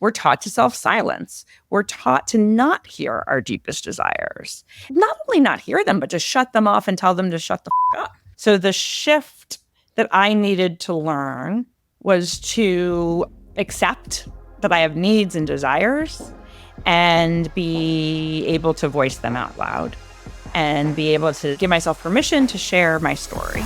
We're taught to self-silence. We're taught to not hear our deepest desires. Not only not hear them, but to shut them off and tell them to shut the up. So the shift that I needed to learn was to accept that I have needs and desires and be able to voice them out loud and be able to give myself permission to share my story.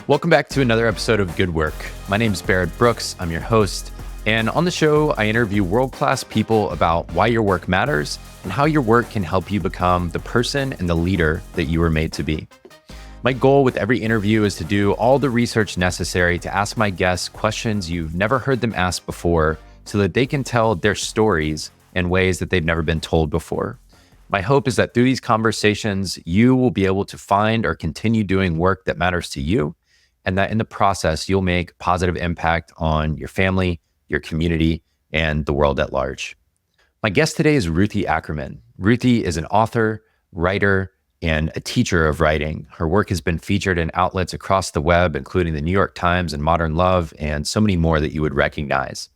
Welcome back to another episode of Good Work. My name is Barrett Brooks. I'm your host. And on the show, I interview world-class people about why your work matters and how your work can help you become the person and the leader that you were made to be. My goal with every interview is to do all the research necessary to ask my guests questions you've never heard them ask before so that they can tell their stories in ways that they've never been told before. My hope is that through these conversations, you will be able to find or continue doing work that matters to you, and that in the process, you'll make positive impact on your family, your community, and the world at large. My guest today is Ruthie Ackerman. Ruthie is an author, writer, and a teacher of writing. Her work has been featured in outlets across the web, including the New York Times and Modern Love, and so many more that you would recognize.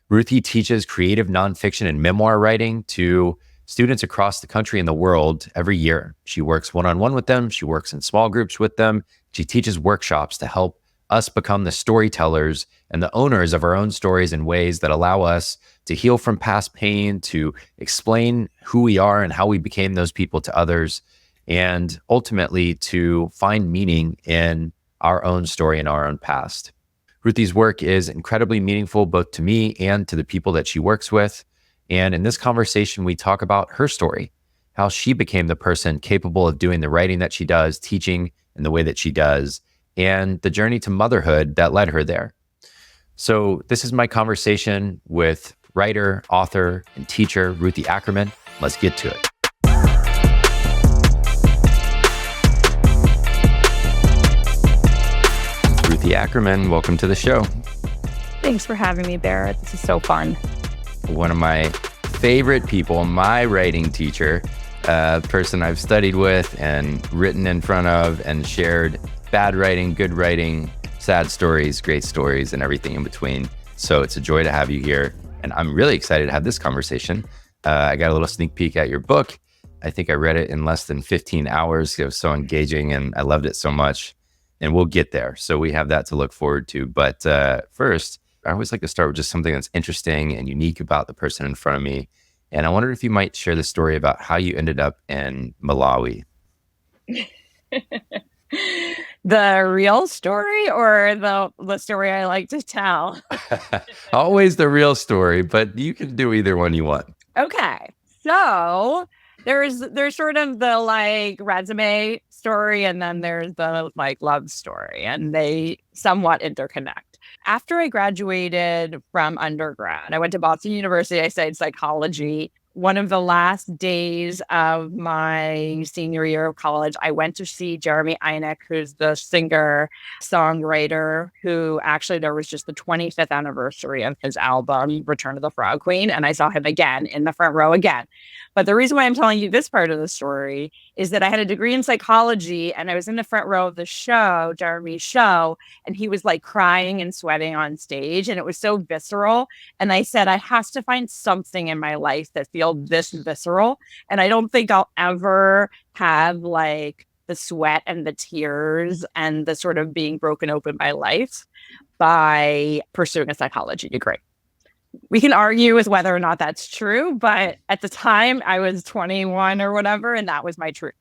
Ruthie teaches creative nonfiction and memoir writing to students across the country and the world every year. She works one-on-one with them. She works in small groups with them. She teaches workshops to help us become the storytellers and the owners of our own stories in ways that allow us to heal from past pain, to explain who we are and how we became those people to others, and ultimately to find meaning in our own story and our own past. Ruthie's work is incredibly meaningful both to me and to the people that she works with. And in this conversation, we talk about her story, how she became the person capable of doing the writing that she does, teaching in the way that she does, and the journey to motherhood that led her there. So this is my conversation with writer, author, and teacher, Ruthie Ackerman. Let's get to it. Ruthie Ackerman, welcome to the show. Thanks for having me, Barrett. This is so fun. One of my favorite people, my writing teacher, person I've studied with and written in front of and shared bad writing, good writing, sad stories, great stories, and everything in between. So it's a joy to have you here. And I'm really excited to have this conversation. I got a little sneak peek at your book. I think I read it in less than 15 hours. It was so engaging and I loved it so much. And we'll get there. So we have that to look forward to. But first, I always like to start with just something that's interesting and unique about the person in front of me. And I wondered if you might share the story about how you ended up in Malawi. The real story or the story I like to tell? Always the real story, but you can do either one you want. Okay. So there's sort of the like resume story and then there's the like love story, and they somewhat interconnect. After I graduated from undergrad, I went to Boston University. I studied psychology. One of the last days of my senior year of college, I went to see Jeremy Einek, who's the singer, songwriter, who actually there was just the 25th anniversary of his album, Return of the Frog Queen. And I saw him again in the front row again. But the reason why I'm telling you this part of the story is that I had a degree in psychology and I was in the front row of the show, Jeremy's show, and he was like crying and sweating on stage. And it was so visceral. And I said, I have to find something in my life that feels this visceral. And I don't think I'll ever have like the sweat and the tears and the sort of being broken open by life by pursuing a psychology degree. We can argue with whether or not that's true, but at the time I was 21 or whatever, and that was my truth.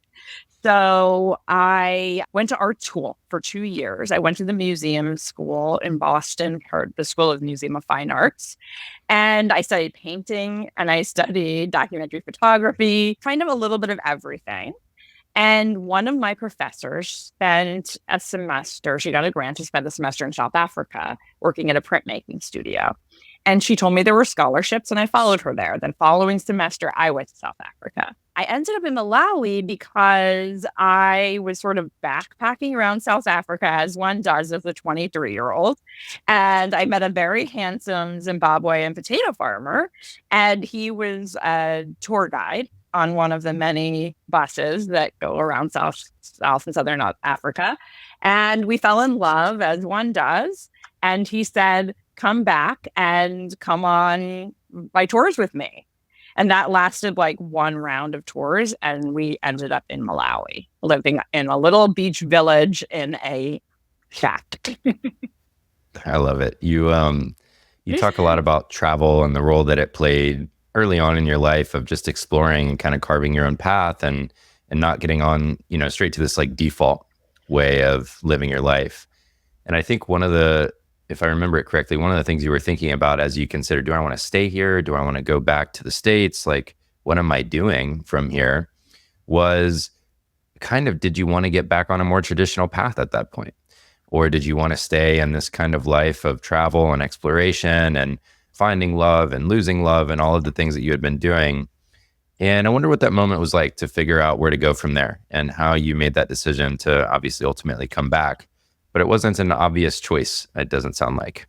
So I went to art school for 2 years. I went to the museum school in Boston, or the School of Museum of Fine Arts. And I studied painting and I studied documentary photography, kind of a little bit of everything. And one of my professors spent a semester, she got a grant to spend a semester in South Africa working at a printmaking studio. And she told me there were scholarships and I followed her there. Then following semester, I went to South Africa. I ended up in Malawi because I was sort of backpacking around South Africa as one does as a 23-year-old. And I met a very handsome Zimbabwean potato farmer, and he was a tour guide. on one of the many buses that go around South and Southern Africa. And we fell in love, as one does. And he said, come back and come on my tours with me. And that lasted like one round of tours. And we ended up in Malawi, living in a little beach village in a shack. I love it. You talk a lot about travel and the role that it played early on in your life of just exploring and kind of carving your own path and not getting on, straight to this like default way of living your life. And I think if I remember it correctly, one of the things you were thinking about as you consider, do I want to stay here? Do I want to go back to the States? Like, what am I doing from here? Was kind of, did you want to get back on a more traditional path at that point? Or did you want to stay in this kind of life of travel and exploration and finding love and losing love and all of the things that you had been doing? And I wonder what that moment was like to figure out where to go from there and how you made that decision to obviously ultimately come back. But it wasn't an obvious choice, it doesn't sound like.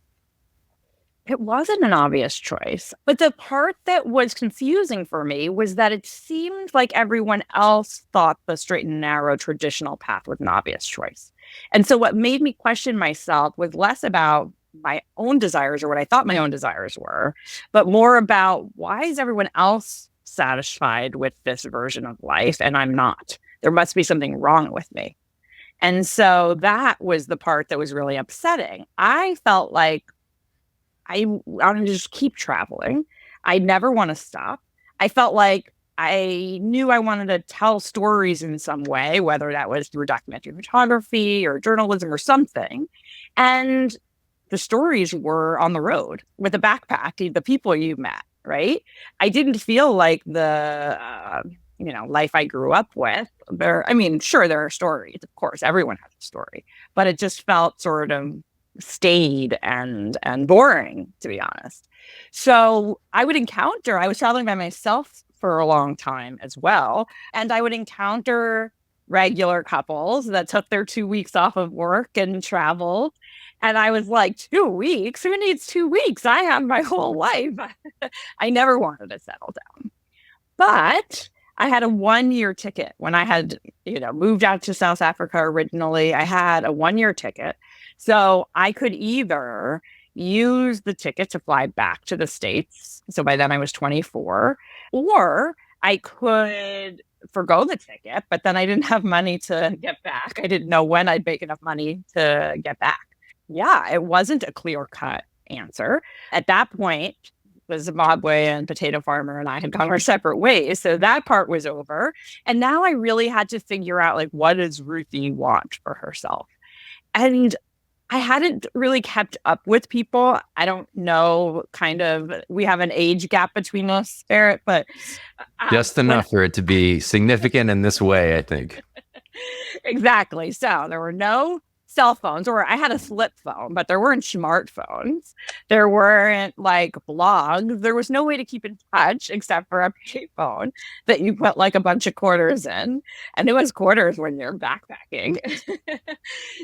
It wasn't an obvious choice. But the part that was confusing for me was that it seemed like everyone else thought the straight and narrow traditional path was an obvious choice. And so what made me question myself was less about my own desires or what I thought my own desires were, but more about why is everyone else satisfied with this version of life and I'm not? There must be something wrong with me. And so that was the part that was really upsetting. I felt like I wanted to just keep traveling. I never want to stop. I felt like I knew I wanted to tell stories in some way, whether that was through documentary photography or journalism or something. And the stories were on the road with a backpack, the people you met, right? I didn't feel like the life I grew up with. Sure, there are stories, of course, everyone has a story, but it just felt sort of staid and boring, to be honest. So I was traveling by myself for a long time as well, and I would encounter regular couples that took their 2 weeks off of work and traveled. And I was like, 2 weeks? Who needs 2 weeks? I have my whole life. I never wanted to settle down. But I had a 1-year ticket when I had, moved out to South Africa originally. I had a 1-year ticket. So I could either use the ticket to fly back to the States. So by then I was 24, or I could forgo the ticket, but then I didn't have money to get back. I didn't know when I'd make enough money to get back. Yeah, it wasn't a clear-cut answer. At that point, the Zimbabwean potato farmer and I had gone our separate ways. So that part was over. And now I really had to figure out, like, what does Ruthie want for herself? And I hadn't really kept up with people. I don't know, we have an age gap between us, Barrett, but just enough for it to be significant in this way, I think. Exactly. So there were no cell phones, or I had a flip phone, but there weren't smartphones. There weren't like blogs. There was no way to keep in touch except for a payphone that you put like a bunch of quarters in. And it was quarters when you're backpacking.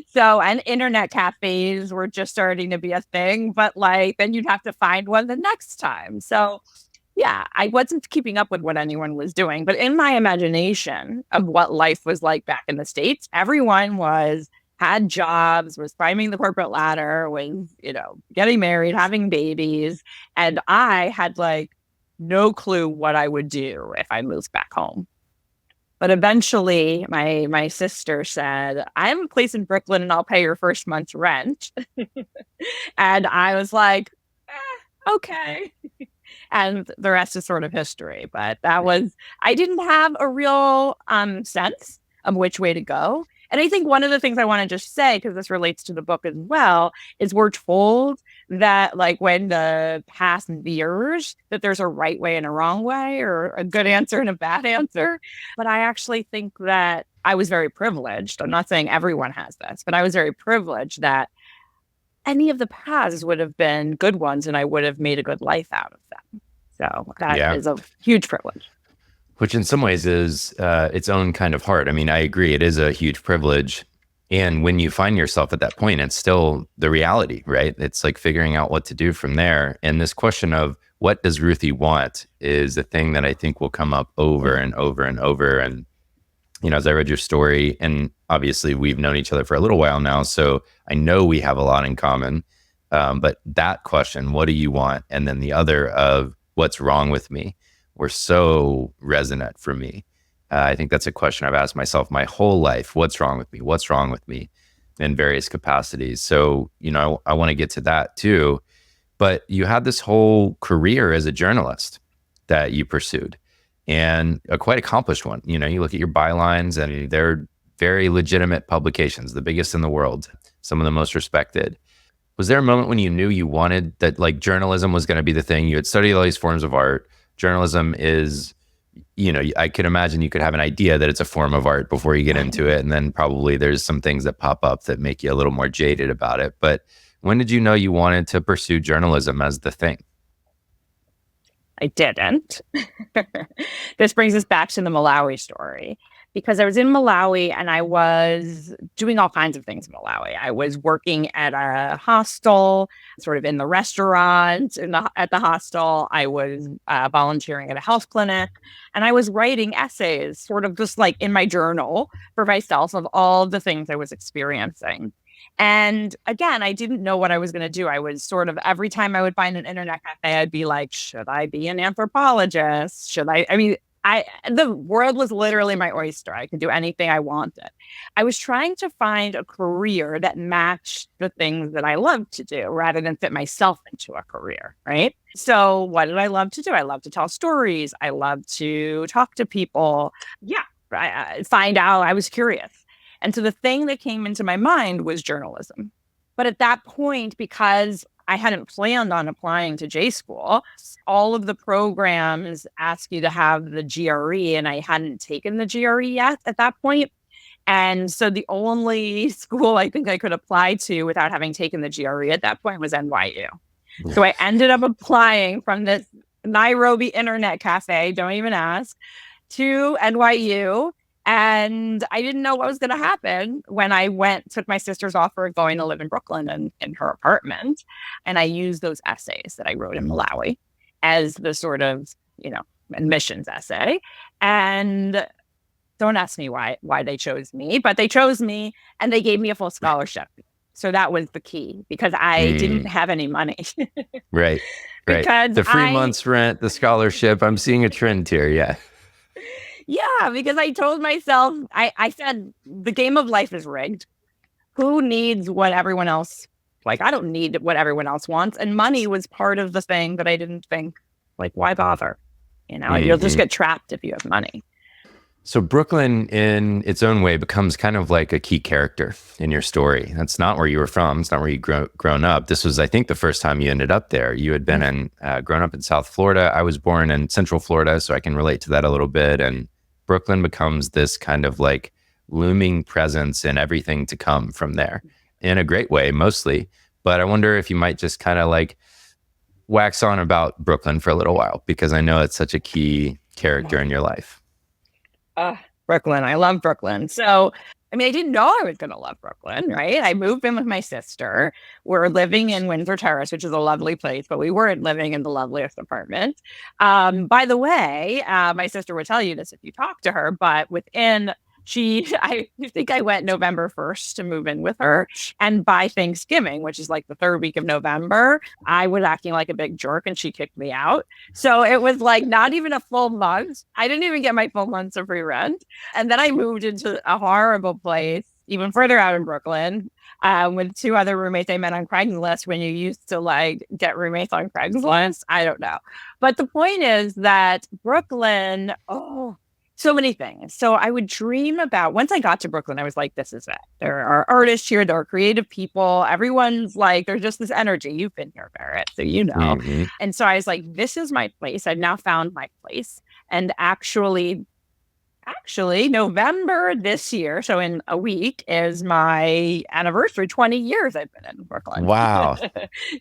So, and internet cafes were just starting to be a thing, but like then you'd have to find one the next time. So yeah, I wasn't keeping up with what anyone was doing, but in my imagination of what life was like back in the States, everyone had jobs, was climbing the corporate ladder, was, getting married, having babies. And I had like no clue what I would do if I moved back home. But eventually my sister said, I have a place in Brooklyn and I'll pay your first month's rent. And I was like, okay. And the rest is sort of history. But I didn't have a real sense of which way to go. And I think one of the things I want to just say, because this relates to the book as well, is we're told that like when the past veers, that there's a right way and a wrong way, or a good answer and a bad answer. But I actually think that I was very privileged. I'm not saying everyone has this, but I was very privileged that any of the paths would have been good ones and I would have made a good life out of them. So that is a huge privilege. Which in some ways is its own kind of hard. I mean, I agree. It is a huge privilege. And when you find yourself at that point, it's still the reality, right? It's like figuring out what to do from there. And this question of what does Ruthie want is a thing that I think will come up over and over and over. And, as I read your story, and obviously we've known each other for a little while now, so I know we have a lot in common. But that question, what do you want? And then the other of what's wrong with me, were so resonant for me. I think that's a question I've asked myself my whole life. What's wrong with me? What's wrong with me in various capacities? So, I want to get to that too. But you had this whole career as a journalist that you pursued, and a quite accomplished one. You look at your bylines and they're very legitimate publications, the biggest in the world, some of the most respected. Was there a moment when you knew you wanted that, like, journalism was going to be the thing? You had studied all these forms of art. Journalism is, I could imagine you could have an idea that it's a form of art before you get into it. And then probably there's some things that pop up that make you a little more jaded about it. But when did you know you wanted to pursue journalism as the thing? I didn't. This brings us back to the Malawi story, because I was in Malawi and I was doing all kinds of things in Malawi. I was working at a hostel, sort of in the restaurant, at the hostel. I was volunteering at a health clinic, and I was writing essays, sort of just like in my journal for myself, of all the things I was experiencing. And again, I didn't know what I was going to do. I was sort of, every time I would find an internet cafe, I'd be like, should I be an anthropologist? The world was literally my oyster. I could do anything I wanted. I was trying to find a career that matched the things that I loved to do rather than fit myself into a career, right? So what did I love to do? I love to tell stories. I love to talk to people. Yeah, I find out. I was curious. And so the thing that came into my mind was journalism. But at that point, because I hadn't planned on applying to J school, all of the programs ask you to have the GRE, and I hadn't taken the GRE yet at that point. And so the only school I think I could apply to without having taken the GRE at that point was NYU. So I ended up applying from this Nairobi internet cafe, don't even ask, to NYU. And I didn't know what was going to happen when I took my sister's offer of going to live in Brooklyn and in her apartment. And I used those essays that I wrote in Malawi as the sort of, admissions essay. And don't ask me why they chose me, but they chose me and they gave me a full scholarship. So that was the key, because I didn't have any money. Right. Because the free month's rent, the scholarship. I'm seeing a trend here. Yeah. Yeah, because I told myself, I said, the game of life is rigged. Who needs what everyone else, I don't need what everyone else wants. And money was part of the thing that I didn't think, why bother? You'll just get trapped if you have money. So Brooklyn, in its own way, becomes kind of like a key character in your story. That's not where you were from. It's not where you grown up. This was, I think, the first time you ended up there. You had been grown up in South Florida. I was born in Central Florida, so I can relate to that a little bit. And Brooklyn becomes this kind of looming presence in everything to come from there, in a great way, mostly. But I wonder if you might just kind of wax on about Brooklyn for a little while, because I know it's such a key character in your life. Brooklyn. I love Brooklyn. So, I didn't know I was going to love Brooklyn, right? I moved in with my sister. We're living in Windsor Terrace, which is a lovely place, but we weren't living in the loveliest apartment. By the way, my sister would tell you this if you talk to her, but I think I went November 1st to move in with her. And by Thanksgiving, which is the third week of November, I was acting like a big jerk and she kicked me out. So it was not even a full month. I didn't even get my full months of free rent. And then I moved into a horrible place, even further out in Brooklyn, with two other roommates I met on Craigslist, when you used to get roommates on Craigslist. I don't know. But the point is that Brooklyn, so many things. So I would dream about, once I got to Brooklyn, I was like, this is it. There are artists here. There are creative people. Everyone's there's just this energy. You've been here, Barrett, so you know. Mm-hmm. And so I was like, this is my place. I've now found my place. And actually, November this year, so in a week, is my anniversary. 20 years I've been in Brooklyn. Wow.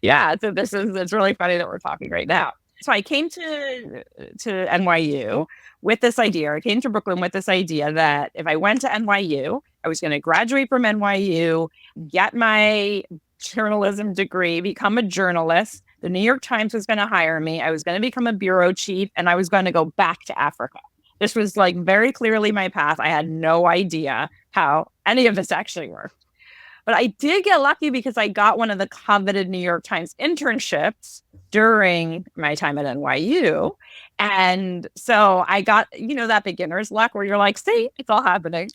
Yeah. So it's really funny that we're talking right now. So I came to NYU with this idea. I came to Brooklyn with this idea that if I went to NYU, I was going to graduate from NYU, get my journalism degree, become a journalist. The New York Times was going to hire me. I was going to become a bureau chief, and I was going to go back to Africa. This was like very clearly my path. I had no idea how any of this actually worked. But I did get lucky because I got one of the coveted New York Times internships during my time at NYU. And so I got, that beginner's luck where you're like, see, it's all happening.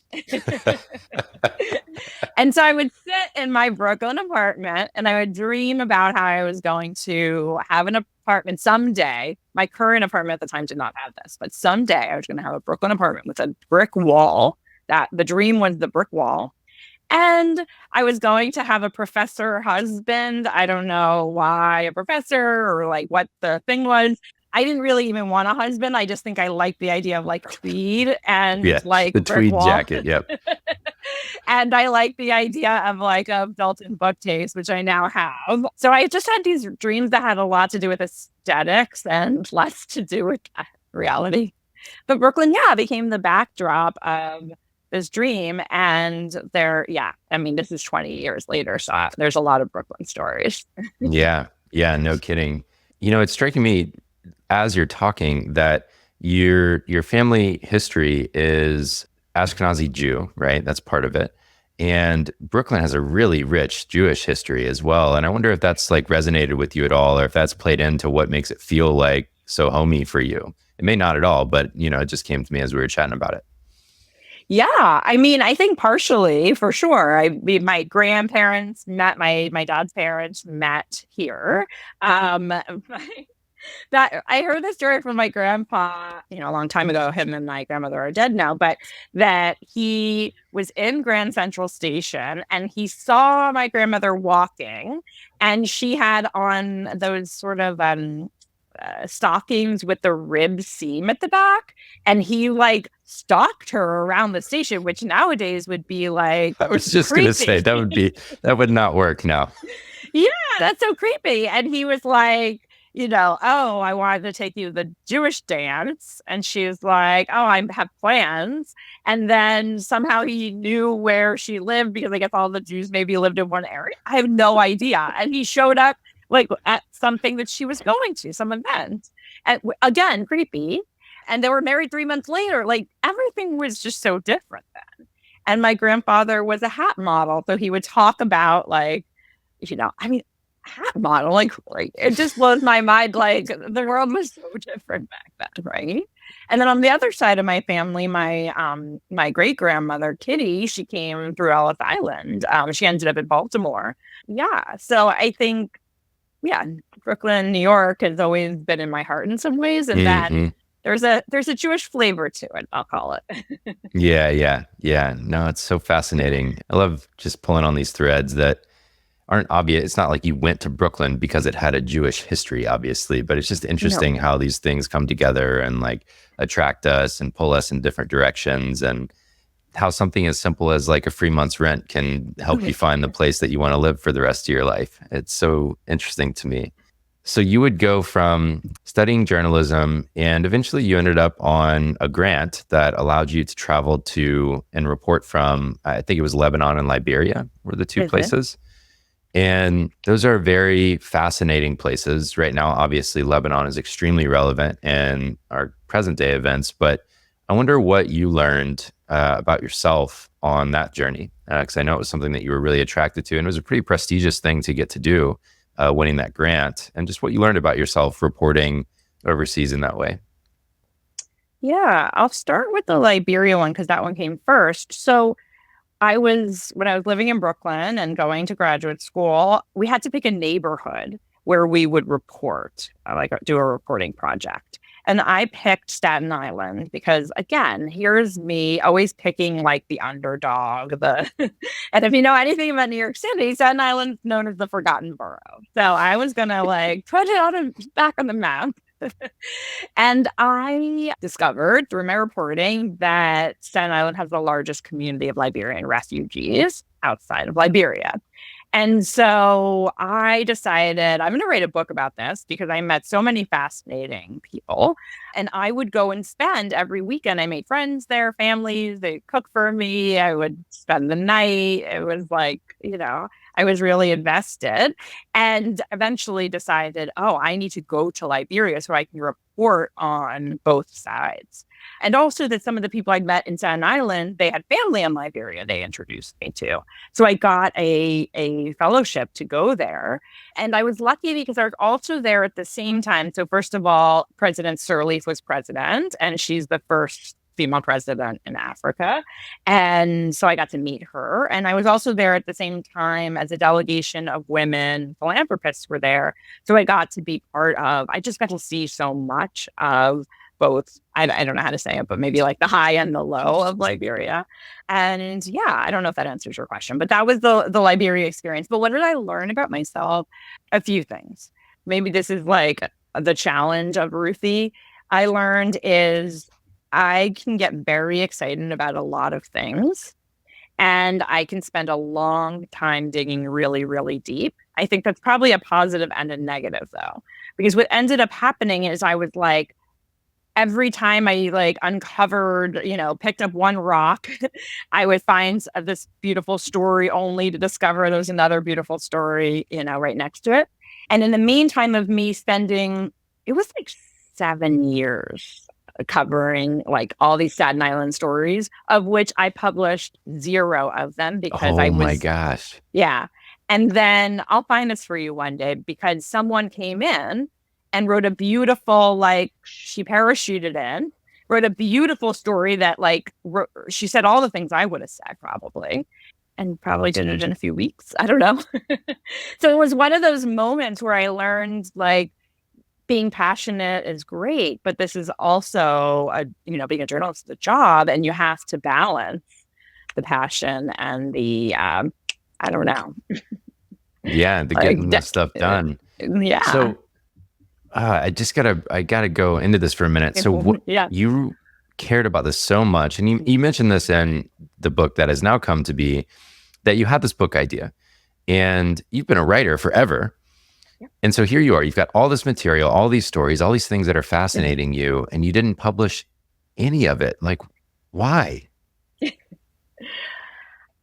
And so I would sit in my Brooklyn apartment and I would dream about how I was going to have an apartment someday. My current apartment at the time did not have this, but someday I was going to have a Brooklyn apartment with a brick wall. That the dream was the brick wall. And I was going to have a professor husband. I don't know why a professor or like what the thing was. I didn't really even want a husband. I just think I liked the idea of like tweed and like the tweed jacket. Yep. And I like the idea of like a built-in bookcase, which I now have. So I just had these dreams that had a lot to do with aesthetics and less to do with reality. But Brooklyn, became the backdrop of this dream. And this is 20 years later. So there's a lot of Brooklyn stories. Yeah, no kidding. It's striking me as you're talking that your family history is Ashkenazi Jew, right? That's part of it. And Brooklyn has a really rich Jewish history as well. And I wonder if that's like resonated with you at all, or if that's played into what makes it feel like so homey for you. It may not at all, but it just came to me as we were chatting about it. Yeah, I mean, I think partially for sure. My grandparents met my dad's parents met here. That I heard this story from my grandpa, a long time ago. Him and my grandmother are dead now, but that he was in Grand Central Station and he saw my grandmother walking, and she had on those sort of stockings with the rib seam at the back, and he like stalked her around the station, which nowadays would be like, I was just going to say that would not work now. Yeah, that's so creepy. And he was like, oh, I wanted to take you to the Jewish dance. And she was like, oh, I have plans. And then somehow he knew where she lived because I guess all the Jews maybe lived in one area. I have no idea. And he showed up like at something that she was going to, some event. And again, creepy. And they were married 3 months later. Like everything was just so different then. And my grandfather was a hat model. So he would talk about like, hat model, like it just blows my mind. Like the world was so different back then, right? And then on the other side of my family, my great grandmother Kitty, she came through Ellis Island. She ended up in Baltimore. Yeah, so I think, Brooklyn, New York has always been in my heart in some ways, and that there's a Jewish flavor to it, I'll call it. Yeah. No, it's so fascinating. I love just pulling on these threads that aren't obvious. It's not like you went to Brooklyn because it had a Jewish history, obviously, but it's just interesting how these things come together and like attract us and pull us in different directions, and how something as simple as like a free month's rent can help you find the place that you want to live for the rest of your life. It's so interesting to me. So you would go from studying journalism and eventually you ended up on a grant that allowed you to travel to and report from, I think it was Lebanon and Liberia were the two places. And those are very fascinating places. Right now, obviously, Lebanon is extremely relevant in our present day events, but I wonder what you learned about yourself on that journey, because I know it was something that you were really attracted to, and it was a pretty prestigious thing to get to do, winning that grant, and just what you learned about yourself reporting overseas in that way. Yeah, I'll start with the Liberia one because that one came first. So when I was living in Brooklyn and going to graduate school, we had to pick a neighborhood where we would report, do a reporting project. And I picked Staten Island because, again, here's me always picking like the underdog. And if you know anything about New York City, Staten Island is known as the forgotten borough. So I was going to like put it back on the map. And I discovered through my reporting that Staten Island has the largest community of Liberian refugees outside of Liberia. And so I decided I'm going to write a book about this because I met so many fascinating people. And I would go and spend every weekend. I made friends there, families, they cook for me. I would spend the night. It was like, I was really invested and eventually decided, oh, I need to go to Liberia so I can report on both sides. And also that some of the people I'd met in Staten Island, they had family in Liberia they introduced me to. So I got a fellowship to go there. And I was lucky because I was also there at the same time. So first of all, President Sirleaf was president, and she's the first female president in Africa. And so I got to meet her. And I was also there at the same time as a delegation of women philanthropists were there. So I got to be I just got to see so much of both, I don't know how to say it, but maybe like the high and the low of Liberia. And yeah, I don't know if that answers your question, but that was the Liberia experience. But what did I learn about myself? A few things. Maybe this is like the challenge of Ruthie. I learned is I can get very excited about a lot of things. And I can spend a long time digging really, really deep. I think that's probably a positive and a negative, though, because what ended up happening is I was like, every time I like uncovered, picked up one rock, I would find this beautiful story only to discover there's another beautiful story, right next to it. And in the meantime of me spending, it was like 7 years covering like all these Staten Island stories, of which I published 0 of them because Oh my gosh. yeah. And then I'll find this for you one day because someone came in and wrote a beautiful, like, she parachuted in, wrote a beautiful story that, like, she said all the things I would have said probably, and probably did it in a few weeks. I don't know. So it was one of those moments where I learned, like, being passionate is great, but this is also, being a journalist is a job, and you have to balance the passion and the, I don't know. Yeah, the getting the stuff done. Yeah. So I gotta go into this for a minute. So yeah. You cared about this so much, and you mentioned this in the book that has now come to be, that you had this book idea, and you've been a writer forever. Yeah. And so here you are, you've got all this material, all these stories, all these things that are fascinating you, and you didn't publish any of it. Like, why?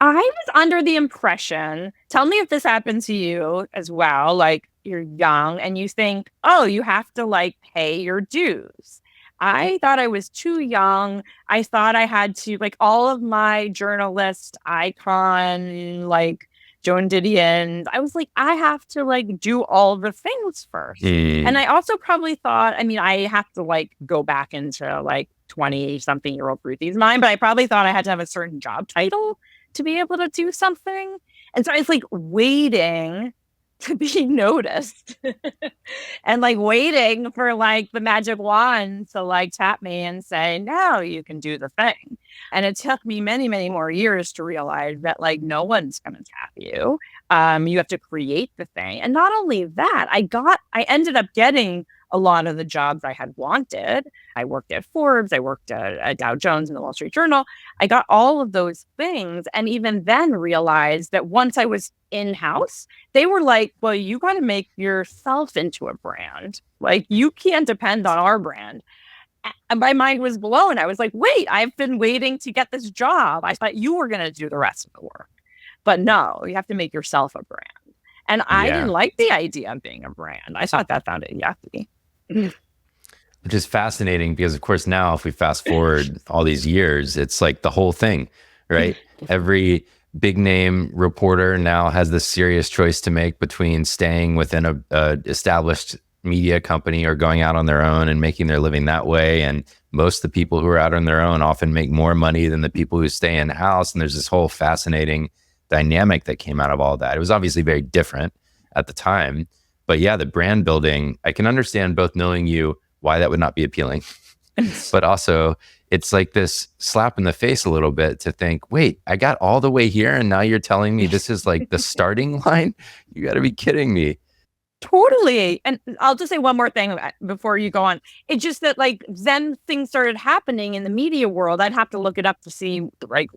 I was under the impression, tell me if this happened to you as well, like you're young and you think, oh, you have to like pay your dues. I thought I was too young. I thought I had to, like, all of my journalist icon, like Joan Didion, I was like, I have to like do all the things first. And I also probably thought, I have to like go back into like 20-something-year-old Ruthie's mind, but I probably thought I had to have a certain job title to be able to do something. And so I was like waiting to be noticed and like waiting for like the magic wand to like tap me and say, now you can do the thing. And it took me many, many more years to realize that like no one's going to tap you. You have to create the thing. And not only that, I ended up getting a lot of the jobs I had wanted. I worked at Forbes, I worked at Dow Jones and the Wall Street Journal. I got all of those things. And even then realized that once I was in-house, they were like, well, you got to make yourself into a brand. Like, you can't depend on our brand. And my mind was blown. I was like, wait, I've been waiting to get this job. I thought you were going to do the rest of the work. But no, you have to make yourself a brand. And I didn't like the idea of being a brand. I thought that sounded yucky. Which is fascinating because, of course, now if we fast forward all these years, it's like the whole thing, right? Every big name reporter now has this serious choice to make between staying within a established media company or going out on their own and making their living that way. And most of the people who are out on their own often make more money than the people who stay in house. And there's this whole fascinating dynamic that came out of all that. It was obviously very different at the time. But yeah, the brand building, I can understand both knowing you, why that would not be appealing. But also, it's like this slap in the face a little bit to think, wait, I got all the way here and now you're telling me this is like the starting line? You got to be kidding me. Totally. And I'll just say one more thing before you go on. It's just that like then things started happening in the media world. I'd have to look it up to see like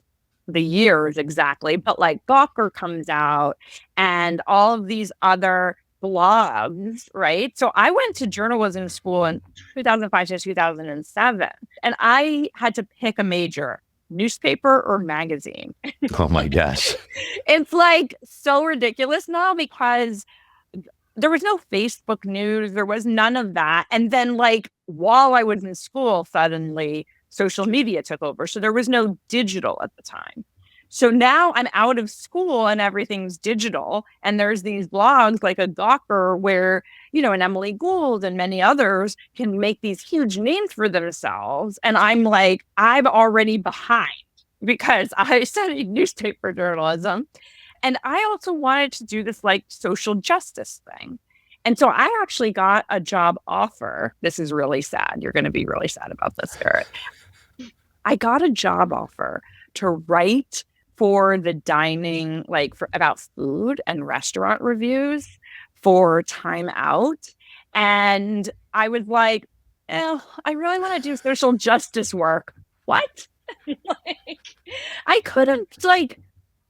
the years exactly, but like Gawker comes out and all of these other blogs, right? So I went to journalism school in 2005 to 2007, and I had to pick a major, newspaper or magazine. Oh my gosh. It's like so ridiculous now because there was no Facebook news. There was none of that. And then, like, while I was in school, suddenly social media took over. So there was no digital at the time. So now I'm out of school and everything's digital. And there's these blogs like a Gawker where, and Emily Gould and many others can make these huge names for themselves. And I'm like, I'm already behind because I studied newspaper journalism. And I also wanted to do this like social justice thing. And so I actually got a job offer. This is really sad. You're going to be really sad about this, Garrett. I got a job offer to write for the dining, like about food and restaurant reviews for Time Out. And I was like, I really want to do social justice work. What? I could have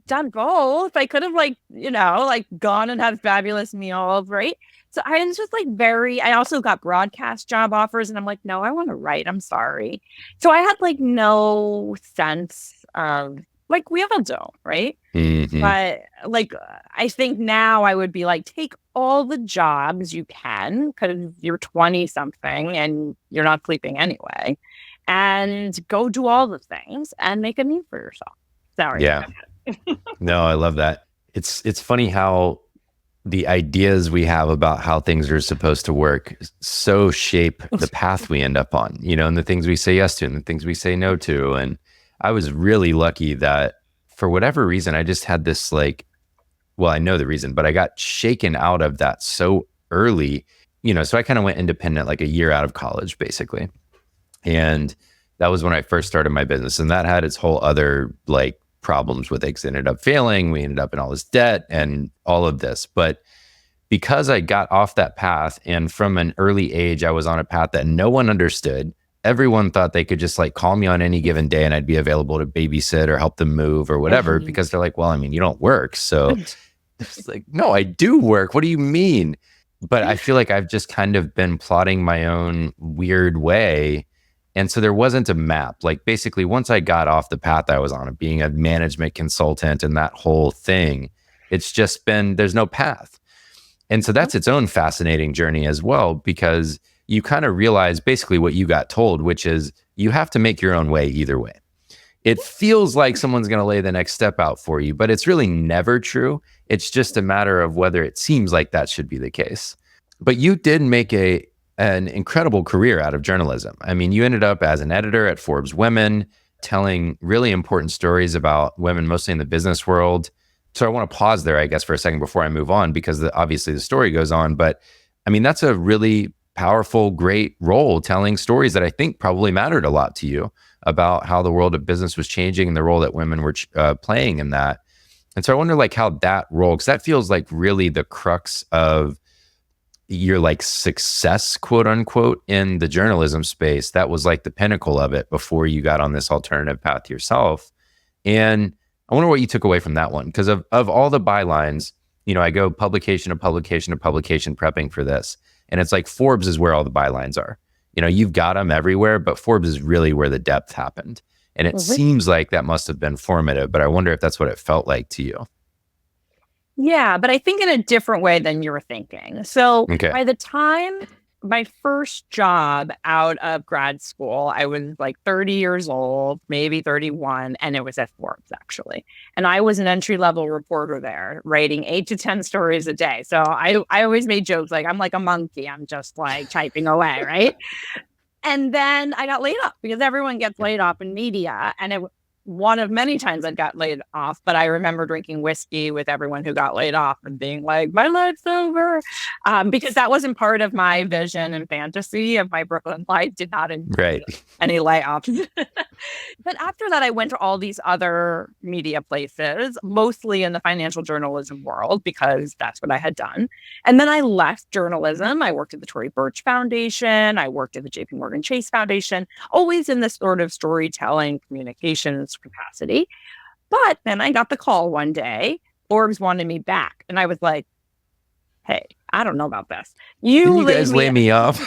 done both. I could have gone and had fabulous meals, right? So I was just I also got broadcast job offers and I'm like, no, I want to write. I'm sorry. So I had no sense of we all don't, right? Mm-hmm. But I think now I would be take all the jobs you can because you're 20 something and you're not sleeping anyway, and go do all the things and make a name for yourself. Sorry. Yeah. No, I love that. It's funny how the ideas we have about how things are supposed to work so shape the path we end up on, and the things we say yes to and the things we say no to. And I was really lucky that for whatever reason, I just had this I know the reason, but I got shaken out of that so early, so I kind of went independent a year out of college, basically. And that was when I first started my business. And that had its whole other problems with it. Ended up failing. We ended up in all this debt and all of this. But because I got off that path, and from an early age, I was on a path that no one understood. Everyone thought they could just call me on any given day and I'd be available to babysit or help them move or whatever, because they're like, well, I mean, you don't work. So it's no, I do work. What do you mean? But I feel like I've just kind of been plotting my own weird way. And so there wasn't a map. Basically, once I got off the path I was on of being a management consultant and that whole thing, it's just been, there's no path. And so that's its own fascinating journey as well, because you kind of realize basically what you got told, which is you have to make your own way either way. It feels like someone's going to lay the next step out for you, but it's really never true. It's just a matter of whether it seems like that should be the case. But you did make an incredible career out of journalism. I mean, you ended up as an editor at Forbes Women, telling really important stories about women, mostly in the business world. So I want to pause there, I guess, for a second before I move on, because obviously the story goes on. But I mean, that's a really powerful, great role, telling stories that I think probably mattered a lot to you about how the world of business was changing and the role that women were playing in that. And so I wonder how that role, because that feels really the crux of your success, quote unquote, in the journalism space. That was the pinnacle of it before you got on this alternative path yourself. And I wonder what you took away from that one, because of all the bylines, I go publication to publication to publication prepping for this. And it's Forbes is where all the bylines are. You've got them everywhere, but Forbes is really where the depth happened. And it seems like that must have been formative, but I wonder if that's what it felt like to you. Yeah, but I think in a different way than you were thinking. So by the time my first job out of grad school, I was 30 years old, maybe 31, and it was at Forbes, actually. And I was an entry-level reporter there, writing 8 to 10 stories a day. So I always made jokes I'm like a monkey. I'm just typing away, right? And then I got laid off, because everyone gets laid off in media. And it one of many times I got laid off, but I remember drinking whiskey with everyone who got laid off and being like, my life's over. Because that wasn't part of my vision and fantasy of my Brooklyn life, did not include any layoffs. But after that, I went to all these other media places, mostly in the financial journalism world, because that's what I had done. And then I left journalism. I worked at the Tory Burch Foundation. I worked at the JP Morgan Chase Foundation, always in this sort of storytelling communications capacity. But then I got the call one day, Forbes wanted me back. And I was like, hey, I don't know about this. Didn't You you laid guys lay me, me off?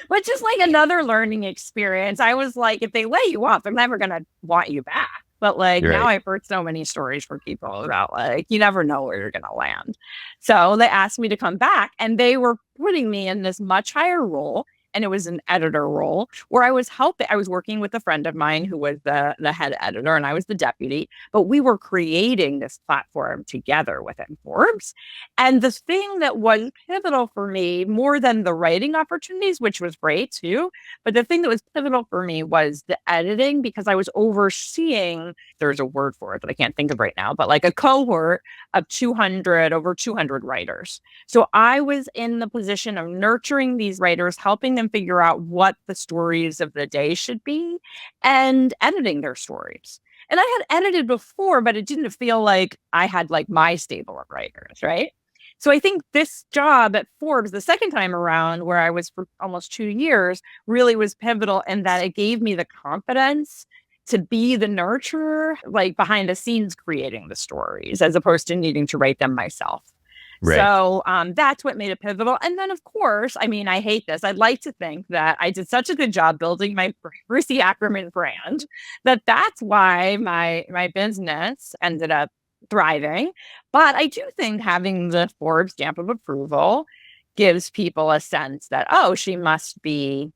but just like another learning experience. I was like, if they lay you off, they're never going to want you back. But like You're now right. I've heard so many stories from people about like, you never know where you're going to land. So they asked me to come back and they were putting me in this much higher role. And it was an editor role where I was helping. I was working with a friend of mine who was the head editor and I was the deputy, but we were creating this platform together within Forbes. And the thing that was pivotal for me, more than the writing opportunities, which was great too, but the thing that was pivotal for me was the editing because I was overseeing, there's a word for it that I can't think of right now, but like a cohort of over 200 writers. So I was in the position of nurturing these writers, helping them figure out what the stories of the day should be and editing their stories. And I had edited before, but it didn't feel like I had like my stable of writers, right? So I think this job at Forbes, the second time around, where I was for almost 2 years, really was pivotal in that it gave me the confidence to be the nurturer, like behind the scenes creating the stories, as opposed to needing to write them myself. Right. So that's what made it pivotal. And then, of course, I mean, I hate this. I'd like to think that I did such a good job building my Ruthie Ackerman brand that that's why my business ended up thriving. But I do think having the Forbes stamp of approval gives people a sense that, oh, she must be,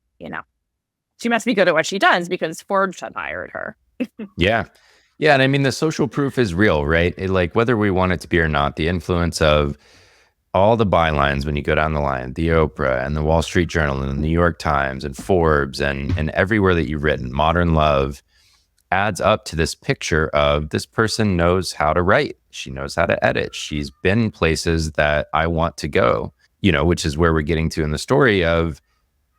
she must be good at what she does because Forbes had hired her. Yeah. Yeah. And I mean, the social proof is real, right? Like, whether we want it to be or not, the influence of all the bylines when you go down the line, the Oprah and the Wall Street Journal and the New York Times and Forbes and everywhere that you've written, Modern Love, adds up to this picture of this person knows how to write. She knows how to edit. She's been places that I want to go, which is where we're getting to in the story of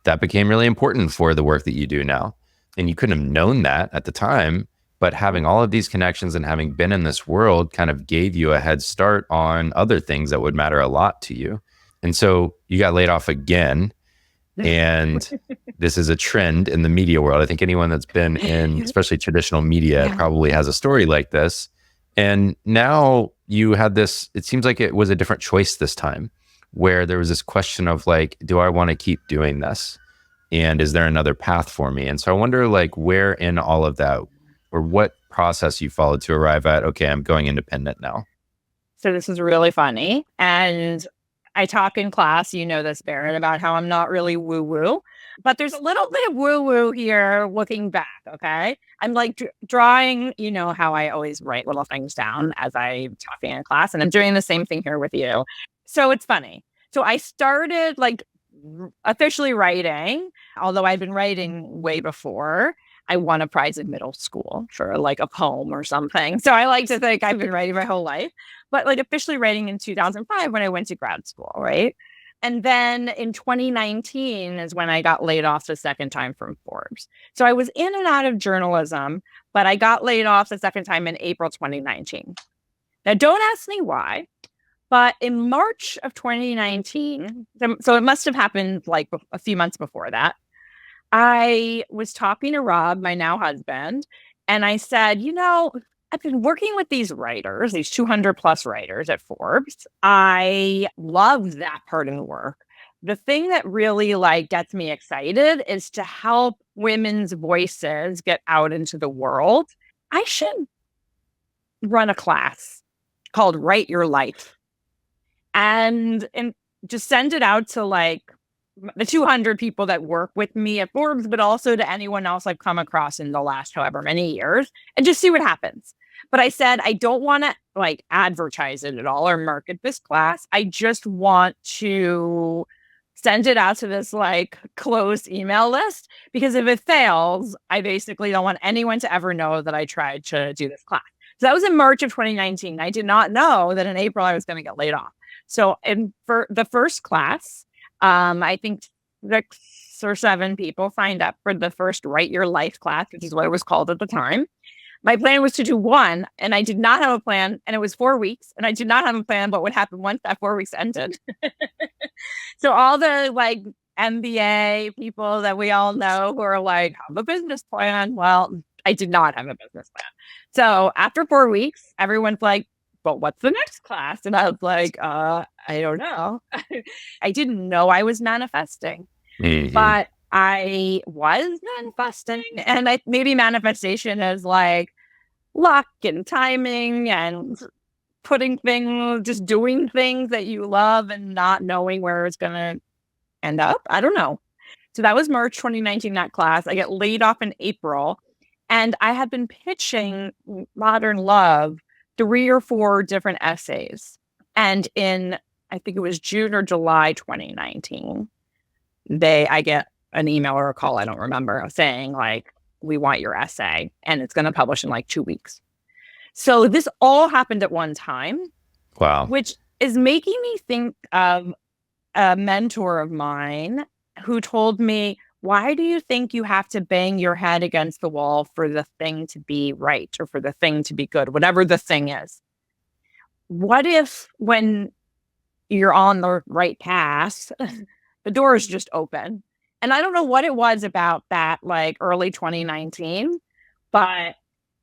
that became really important for the work that you do now. And you couldn't have known that at the time, but having all of these connections and having been in this world kind of gave you a head start on other things that would matter a lot to you. And so you got laid off again. And this is a trend in the media world. I think anyone that's been in, especially traditional media, probably has a story like this. And now you had this, it seems like it was a different choice this time, where there was this question of like, do I want to keep doing this? And is there another path for me? And so I wonder like where in all of that, or what process you followed to arrive at, okay, I'm going independent now. So this is really funny. And I talk in class, you know this, Barrett, about how I'm not really woo-woo, but there's a little bit of woo-woo here looking back, okay? I'm like drawing, you know how I always write little things down as I'm talking in class, and I'm doing the same thing here with you. So it's funny. So I started like officially writing, although I'd been writing way before. I won a prize in middle school for like a poem or something. So I like to think I've been writing my whole life, but like officially writing in 2005 when I went to grad school, right? And then in 2019 is when I got laid off the second time from Forbes. So I was in and out of journalism, but I got laid off the second time in April 2019. Now, don't ask me why, but in March of 2019, so it must have happened like a few months before that, I was talking to Rob, my now husband, and I said, I've been working with these writers, these 200 plus writers at Forbes. I love that part of the work. The thing that really like gets me excited is to help women's voices get out into the world. I should run a class called Write Your Life and just send it out to like the 200 people that work with me at Forbes, but also to anyone else I've come across in the last however many years and just see what happens. But I said, I don't want to like advertise it at all or market this class. I just want to send it out to this like closed email list because if it fails, I basically don't want anyone to ever know that I tried to do this class. So that was in March of 2019. I did not know that in April I was going to get laid off. So for the first class, I think 6 or 7 people signed up for the first Write Your Life class, which is what it was called at the time. My plan was to do one, and I did not have a plan, and it was 4 weeks, and I did not have a plan what would happen once that 4 weeks ended. So all the like MBA people that we all know who are like, have a business plan. Well, I did not have a business plan. So after 4 weeks, everyone's like, well, what's the next class? And I was like, I don't know. I didn't know I was manifesting, Hmm. but I was manifesting. And maybe manifestation is like luck and timing and putting things, just doing things that you love and not knowing where it's going to end up. I don't know. So that was March 2019, that class. I get laid off in April. And I had been pitching Modern Love 3 or 4 different essays. And in, I think it was June or July 2019, I get an email or a call, I don't remember, saying like, we want your essay and it's going to publish in like 2 weeks. So this all happened at one time, Wow. which is making me think of a mentor of mine who told me, why do you think you have to bang your head against the wall for the thing to be right or for the thing to be good, whatever the thing is? What if when you're on the right path, the door is just open? And I don't know what it was about that, like early 2019, but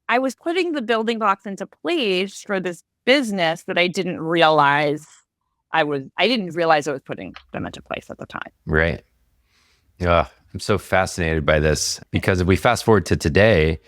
I was putting the building blocks into place for this business that I didn't realize I didn't realize I was putting them into place at the time. Right. Yeah. I'm so fascinated by this because if we fast forward to today,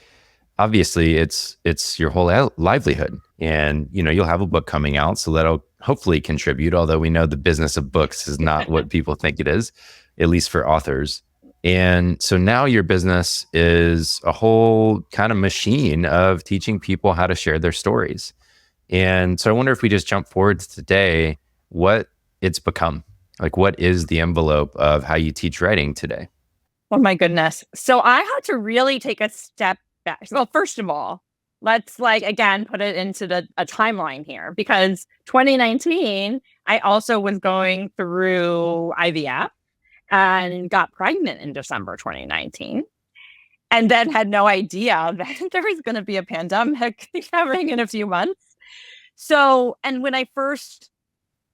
obviously it's your whole livelihood, and you'll have a book coming out, so that'll hopefully contribute, although we know the business of books is not what people think it is, at least for authors. And so now your business is a whole kind of machine of teaching people how to share their stories. And so I wonder if we just jump forward to today, what it's become. Like, what is the envelope of how you teach writing today? Oh my goodness. So I had to really take a step back. Well, first of all, let's again put it into a timeline here, because 2019, I also was going through IVF and got pregnant in December 2019, and then had no idea that there was going to be a pandemic coming in a few months. So, and when I first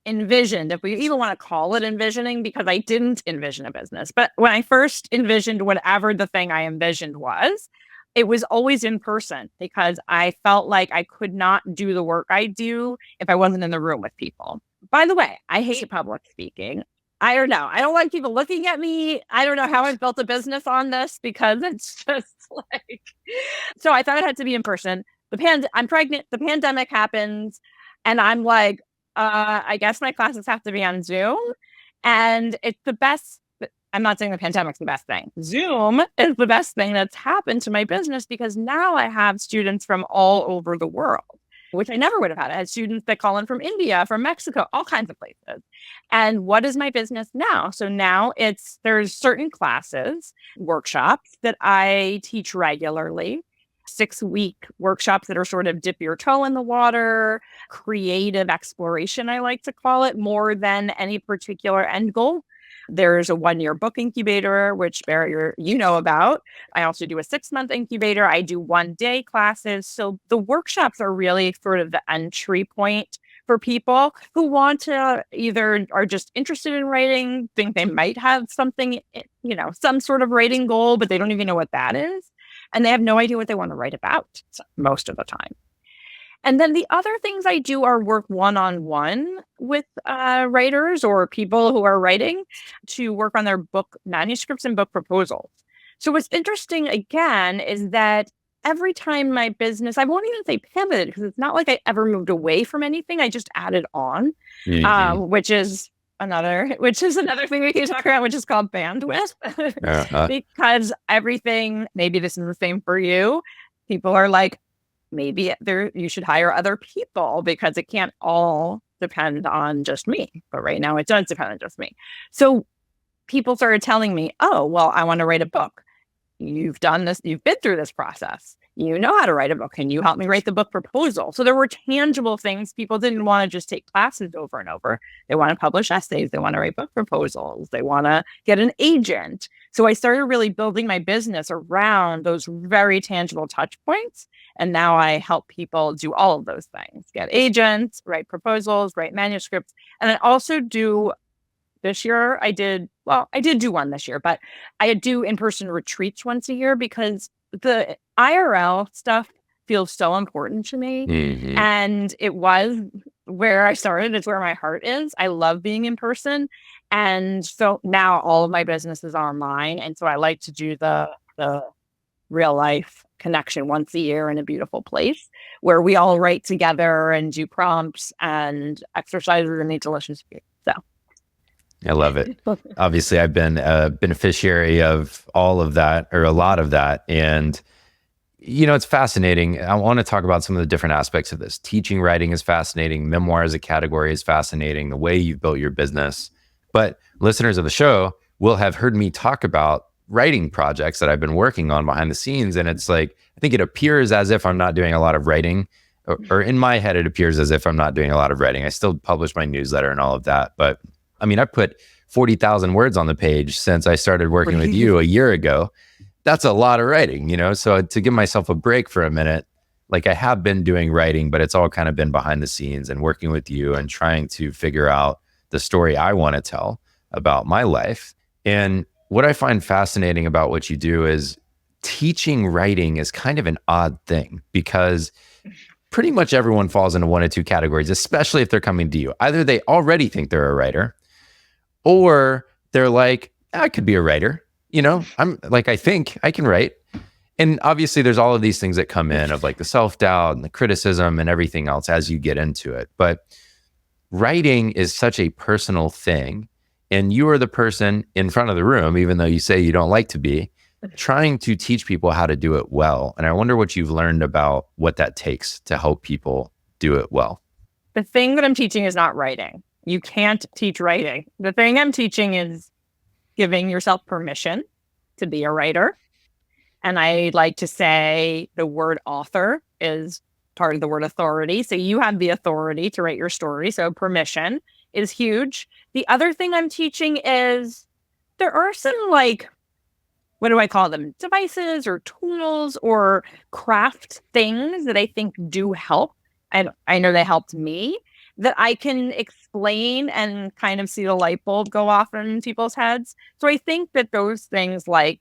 envisioned, if we even want to call it envisioning, because I didn't envision a business, but when I first envisioned whatever the thing I envisioned was, it was always in person, because I felt like I could not do the work I do if I wasn't in the room with people. By the way, I hate public speaking. I don't know. I don't like people looking at me. I don't know how I've built a business on this, because it's just like, so I thought it had to be in person. I'm pregnant. The pandemic happens. And I'm like, I guess my classes have to be on Zoom. And it's the best. I'm not saying the pandemic's the best thing. Zoom is the best thing that's happened to my business, because now I have students from all over the world, which I never would have had. I had students that call in from India, from Mexico, all kinds of places. And what is my business now? So now there's certain classes, workshops that I teach regularly. 6-week workshops that are sort of dip your toe in the water, creative exploration, I like to call it, more than any particular end goal. There's a 1-year book incubator, which Barrett, you know about. I also do a 6-month incubator. I do 1-day classes. So the workshops are really sort of the entry point for people who want to either are just interested in writing, think they might have something, some sort of writing goal, but they don't even know what that is. And they have no idea what they want to write about most of the time. And then the other things I do are work one-on-one with writers or people who are writing to work on their book manuscripts and book proposals. So what's interesting, again, is that every time my business, I won't even say pivoted, because it's not like I ever moved away from anything. I just added on, which is another thing we can talk about, which is called bandwidth. Because everything, maybe this is the same for you, people are like, maybe you should hire other people, because it can't all depend on just me. But right now it does depend on just me. So people started telling me, oh, well, I want to write a book. You've done this, you've been through this process. You know how to write a book. Can you help me write the book proposal? So there were tangible things. People didn't want to just take classes over and over. They want to publish essays. They want to write book proposals. They want to get an agent. So I started really building my business around those very tangible touch points. And now I help people do all of those things: get agents, write proposals, write manuscripts. And I also do, this year, I did do one this year, but I do in-person retreats once a year, because the IRL stuff feels so important to me. Mm-hmm. And it was where I started. It's where my heart is. I love being in person. And so now all of my business is online. And so I like to do the real life connection once a year in a beautiful place where we all write together and do prompts and exercises and eat delicious food. So I love it. Obviously, I've been a beneficiary of all of that, or a lot of that. And, it's fascinating. I want to talk about some of the different aspects of this. Teaching writing is fascinating. Memoir as a category is fascinating. The way you've built your business. But listeners of the show will have heard me talk about writing projects that I've been working on behind the scenes. And it's like, I think it appears as if I'm not doing a lot of writing, or in my head, it appears as if I'm not doing a lot of writing. I still publish my newsletter and all of that. But I mean, I put 40,000 words on the page since I started working with you a year ago. That's a lot of writing, So to give myself a break for a minute, like I have been doing writing, but it's all kind of been behind the scenes and working with you and trying to figure out the story I want to tell about my life. And what I find fascinating about what you do is teaching writing is kind of an odd thing, because pretty much everyone falls into one of two categories, especially if they're coming to you. Either they already think they're a writer, or they're like, I could be a writer. I'm like, I think I can write. And obviously there's all of these things that come in of like the self-doubt and the criticism and everything else as you get into it. But writing is such a personal thing. And you are the person in front of the room, even though you say you don't like to be, trying to teach people how to do it well. And I wonder what you've learned about what that takes to help people do it well. The thing that I'm teaching is not writing. You can't teach writing. The thing I'm teaching is giving yourself permission to be a writer. And I like to say the word author is part of the word authority. So you have the authority to write your story. So permission is huge. The other thing I'm teaching is there are some what do I call them? Devices or tools or craft things that I think do help. And I know they helped me, that I can explain and kind of see the light bulb go off in people's heads. So I think that those things like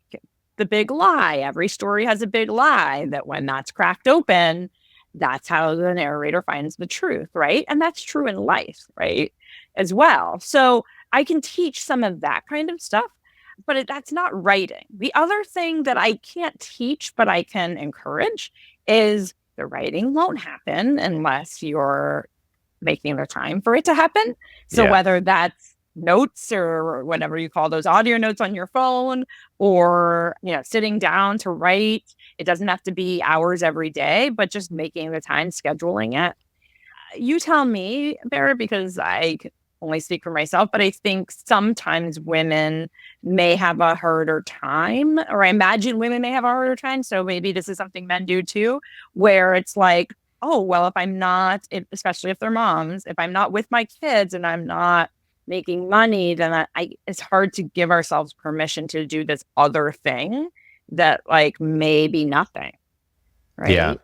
the big lie, every story has a big lie, that when that's cracked open, that's how the narrator finds the truth, right? And that's true in life, right? As well. So I can teach some of that kind of stuff, but that's not writing. The other thing that I can't teach, but I can encourage is the writing won't happen unless you're making the time for it to happen. So whether that's notes or whatever you call those audio notes on your phone, or, sitting down to write, it doesn't have to be hours every day, but just making the time, scheduling it. You tell me, Barrett, because I only speak for myself, but I think sometimes women may have a harder time, or I imagine women may have a harder time. So maybe this is something men do too, where it's like, oh, well, if I'm not, especially if they're moms, if I'm not with my kids and I'm not making money, then it's hard to give ourselves permission to do this other thing that may be nothing. Right. Yeah.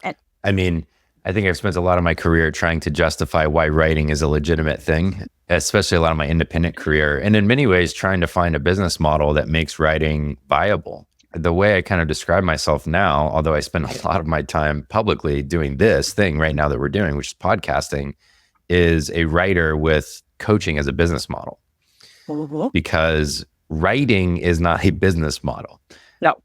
I mean, I think I've spent a lot of my career trying to justify why writing is a legitimate thing, especially a lot of my independent career. And in many ways, trying to find a business model that makes writing viable. The way I kind of describe myself now, although I spend a lot of my time publicly doing this thing right now that we're doing, which is podcasting, is a writer with coaching as a business model. Because writing is not a business model. No.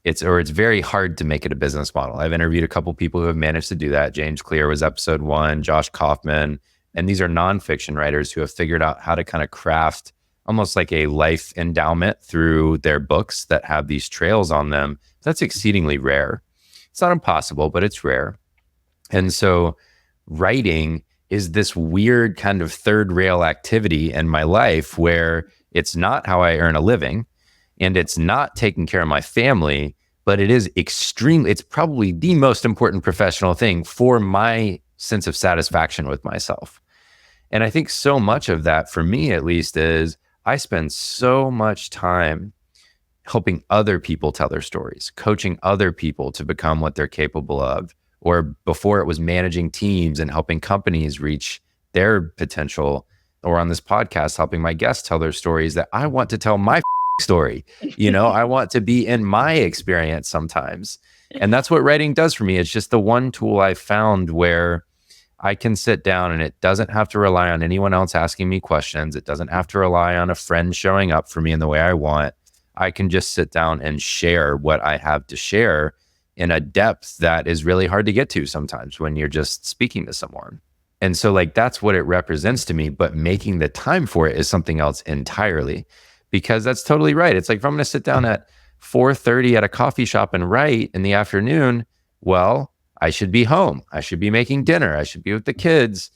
It's very hard to make it a business model. I've interviewed a couple people who have managed to do that. James Clear was episode 1, Josh Kaufman, and these are nonfiction writers who have figured out how to kind of craft almost like a life endowment through their books that have these trails on them. That's exceedingly rare. It's not impossible, but it's rare. And so writing is this weird kind of third rail activity in my life where it's not how I earn a living and it's not taking care of my family, but it is it's probably the most important professional thing for my sense of satisfaction with myself. And I think so much of that, for me at least, is I spend so much time helping other people tell their stories, coaching other people to become what they're capable of. Or before it was managing teams and helping companies reach their potential, or on this podcast, helping my guests tell their stories, that I want to tell my story. I want to be in my experience sometimes. And that's what writing does for me. It's just the one tool I found where I can sit down and it doesn't have to rely on anyone else asking me questions. It doesn't have to rely on a friend showing up for me in the way I want. I can just sit down and share what I have to share in a depth that is really hard to get to sometimes when you're just speaking to someone. And so like, that's what it represents to me, but making the time for it is something else entirely, because that's totally right. It's like, if I'm going to sit down at 4:30 at a coffee shop and write in the afternoon, well, I should be home. I should be making dinner. I should be with the kids.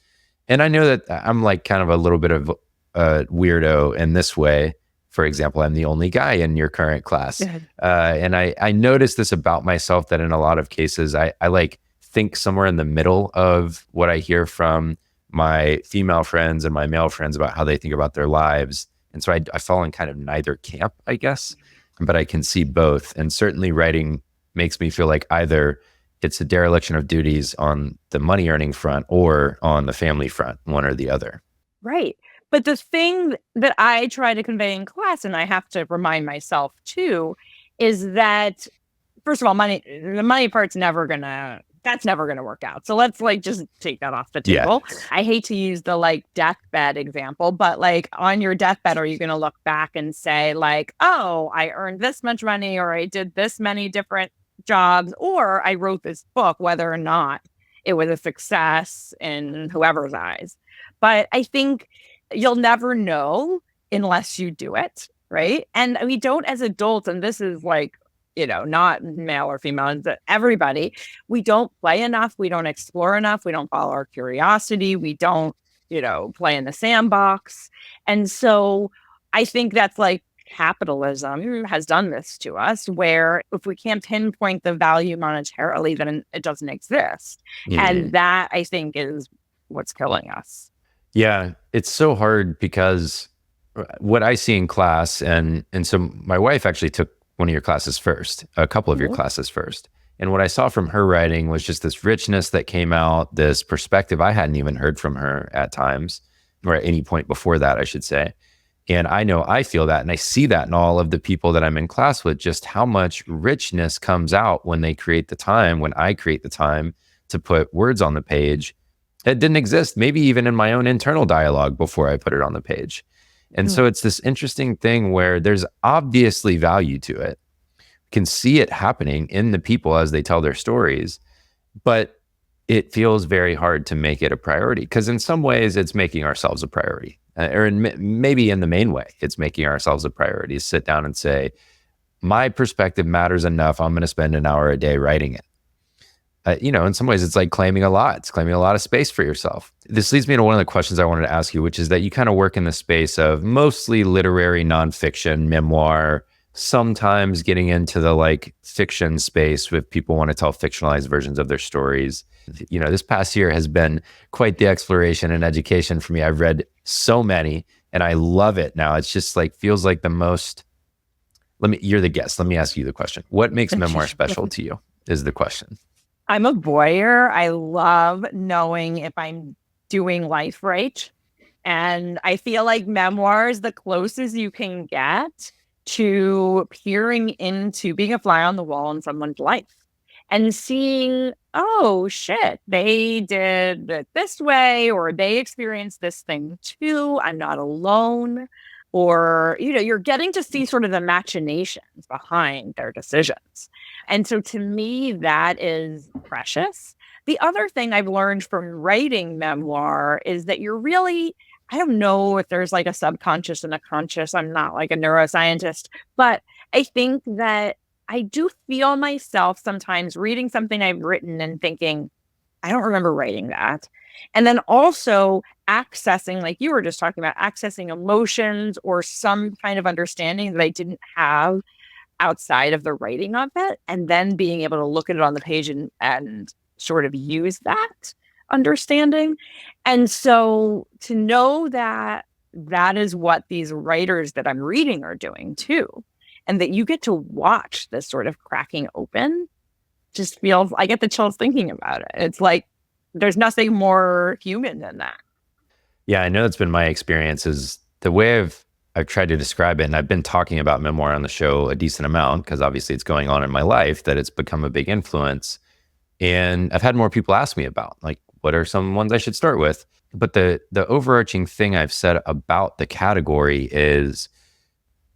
And I know that I'm like kind of a little bit of a weirdo in this way. For example, I'm the only guy in your current class. And I noticed this about myself, that in a lot of cases, I like think somewhere in the middle of what I hear from my female friends and my male friends about how they think about their lives. And so I fall in kind of neither camp, I guess, but I can see both. And certainly writing makes me feel like either it's a dereliction of duties on the money earning front or on the family front, one or the other. Right. But the thing that I try to convey in class, and I have to remind myself too, is that, first of all, the money part's never gonna work out. So let's like just take that off the table. Yeah. I hate to use the like deathbed example, but like on your deathbed, are you going to look back and say like, oh, I earned this much money, or I did this many different jobs, or I wrote this book, whether or not it was a success in whoever's eyes. But I think you'll never know unless you do it, right? And we don't, as adults, and this is like, not male or female, everybody, we don't play enough. We don't explore enough. We don't follow our curiosity. We don't, play in the sandbox. And so I think that's like capitalism has done this to us, where if we can't pinpoint the value monetarily, then it doesn't exist. Mm-hmm. And that, I think, is what's killing us. Yeah, it's so hard, because what I see in class, and so my wife actually took one of your classes first, a couple of your classes first. And what I saw from her writing was just this richness that came out, this perspective I hadn't even heard from her at times, or at any point before that, I should say. And I know I feel that, and I see that in all of the people that I'm in class with, just how much richness comes out when they create the time, when I create the time to put words on the page. It didn't exist, maybe even in my own internal dialogue before I put it on the page. And so it's this interesting thing where there's obviously value to it. You can see it happening in the people as they tell their stories, but it feels very hard to make it a priority, because in some ways it's making ourselves a priority, or maybe in the main way, it's making ourselves a priority. Sit down and say, my perspective matters enough. I'm going to spend an hour a day writing it. In some ways, it's like claiming a lot. It's claiming a lot of space for yourself. This leads me to one of the questions I wanted to ask you, which is that you kind of work in the space of mostly literary nonfiction, memoir, sometimes getting into the like fiction space with people want to tell fictionalized versions of their stories. This past year has been quite the exploration and education for me. I've read so many and I love it now. It's just like, feels like the most, you're the guest. Let me ask you the question. What makes memoir special to you is the question. I'm a voyeur. I love knowing if I'm doing life right. And I feel like memoir is the closest you can get to peering into being a fly on the wall in someone's life and seeing, oh shit, they did it this way, or they experienced this thing too. I'm not alone. Or, you're getting to see sort of the machinations behind their decisions. And so to me, that is precious. The other thing I've learned from writing memoir is that you're really, I don't know if there's like a subconscious and a conscious. I'm not like a neuroscientist, but I think that I do feel myself sometimes reading something I've written and thinking, I don't remember writing that. And then also accessing, like you were just talking about, accessing emotions or some kind of understanding that I didn't have outside of the writing of it, and then being able to look at it on the page and sort of use that understanding. And so to know that that is what these writers that I'm reading are doing too, and that you get to watch this sort of cracking open, just feels, I get the chills thinking about it. It's like, there's nothing more human than that. Yeah, I know that's been my experience, is the way I've I've tried to describe it, and I've been talking about memoir on the show a decent amount because obviously it's going on in my life that it's become a big influence. And I've had more people ask me about like, what are some ones I should start with? But the overarching thing I've said about the category is,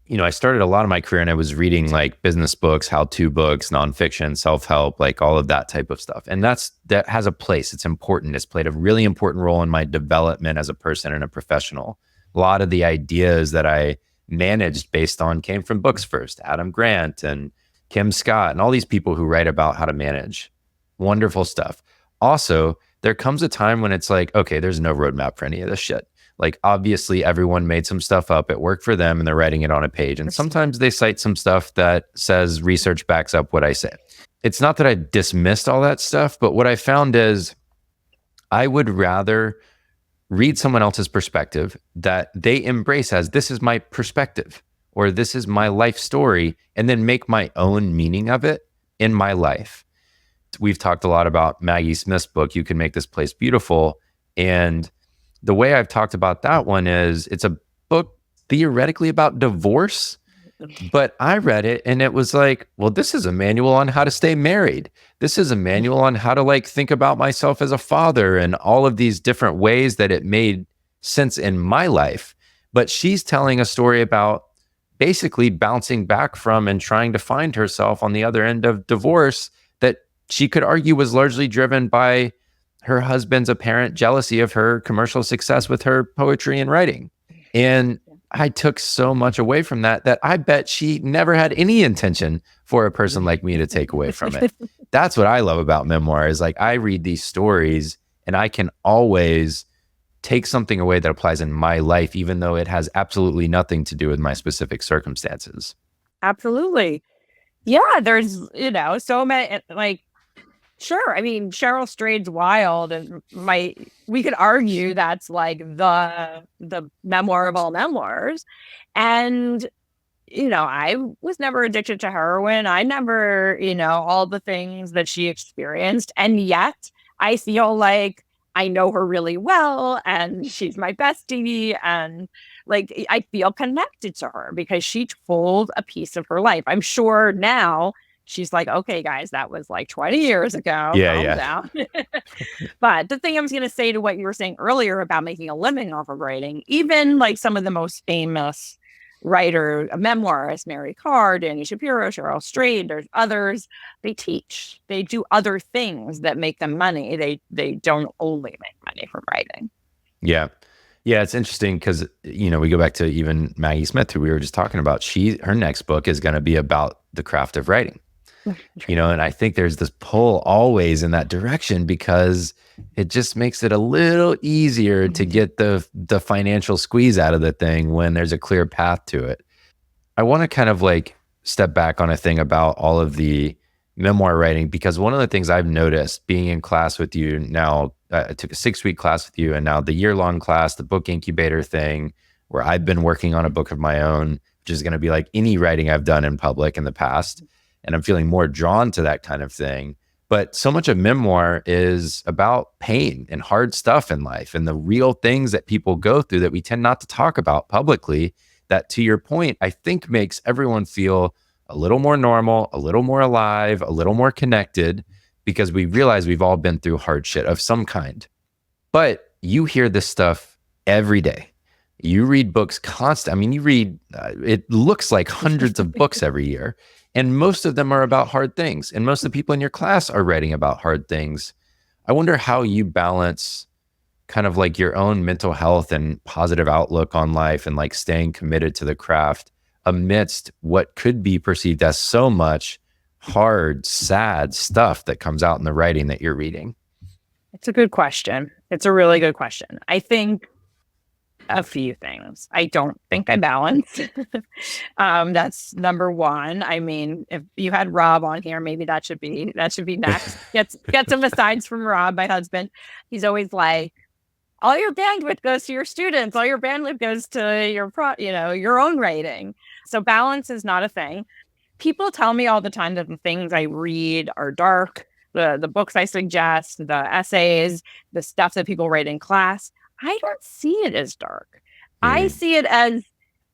I started a lot of my career and I was reading like business books, how-to books, nonfiction, self-help, like all of that type of stuff. And that has a place. It's important. It's played a really important role in my development as a person and a professional. A lot of the ideas that I managed based on came from books first, Adam Grant and Kim Scott and all these people who write about how to manage. Wonderful stuff. Also, there comes a time when it's like, okay, there's no roadmap for any of this shit. Like, obviously, everyone made some stuff up. It worked for them and they're writing it on a page. And sometimes they cite some stuff that says research backs up what I say. It's not that I dismissed all that stuff, but what I found is I would rather read someone else's perspective that they embrace as this is my perspective or this is my life story, and then make my own meaning of it in my life. We've talked a lot about Maggie Smith's book, You Can Make This Place Beautiful. And the way I've talked about that one is it's a book theoretically about divorce, but I read it and it was like, well, this is a manual on how to stay married. This is a manual on how to like think about myself as a father and all of these different ways that it made sense in my life. But she's telling a story about basically bouncing back from and trying to find herself on the other end of divorce that she could argue was largely driven by her husband's apparent jealousy of her commercial success with her poetry and writing. And I took so much away from that I bet she never had any intention for a person like me to take away from it. That's what I love about memoir is like I read these stories and I can always take something away that applies in my life, even though it has absolutely nothing to do with my specific circumstances. Absolutely. Yeah, there's, so many like sure. I mean, Cheryl Strayed's Wild, and we could argue that's like the memoir of all memoirs. And, I was never addicted to heroin. I never, all the things that she experienced. And yet I feel like I know her really well and she's my bestie. And like I feel connected to her because she told a piece of her life. I'm sure now she's like, okay, guys, that was like 20 years ago. Calm down. But the thing I was going to say to what you were saying earlier about making a living off of writing, even like some of the most famous writer, memoirists, Mary Karr, Danny Shapiro, Cheryl Strayed, there's others, they teach. They do other things that make them money. They don't only make money from writing. Yeah. Yeah, it's interesting because, we go back to even Maggie Smith, who we were just talking about. Her next book is going to be about the craft of writing. And I think there's this pull always in that direction because it just makes it a little easier to get the financial squeeze out of the thing when there's a clear path to it. I want to kind of like step back on a thing about all of the memoir writing, because one of the things I've noticed being in class with you now, I took a 6-week class with you, and now the year-long class, the book incubator thing, where I've been working on a book of my own, which is going to be like any writing I've done in public in the past. And I'm feeling more drawn to that kind of thing. But so much of memoir is about pain and hard stuff in life and the real things that people go through that we tend not to talk about publicly, that, to your point, I think makes everyone feel a little more normal, a little more alive, a little more connected, because we realize we've all been through hard shit of some kind. But you hear this stuff every day. You read books constantly. I mean, you read, it looks like hundreds of books every year. And most of them are about hard things. And most of the people in your class are writing about hard things. I wonder how you balance kind of like your own mental health and positive outlook on life and like staying committed to the craft amidst what could be perceived as so much hard, sad stuff that comes out in the writing that you're reading. It's a good question. It's a really good question. I think a few things. I don't think I balance. That's number one. I mean, if you had Rob on here, maybe that should be next. Get some asides from Rob, my husband. He's always like, all your bandwidth goes to your students. All your bandwidth goes to your own writing. So balance is not a thing. People tell me all the time that the things I read are dark. The books I suggest, the essays, the stuff that people write in class. I don't see it as dark. I see it as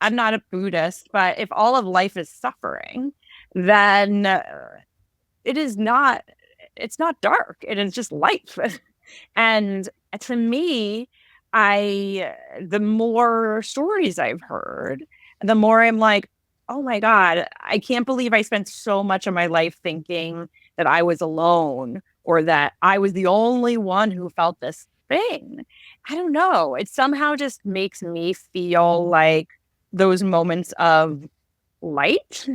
I'm not a Buddhist, but if all of life is suffering, then it is not, it's not dark. It is just life. And to me, the more stories I've heard, the more I'm like, oh my God, I can't believe I spent so much of my life thinking that I was alone or that I was the only one who felt this thing. I don't know. It somehow just makes me feel like those moments of light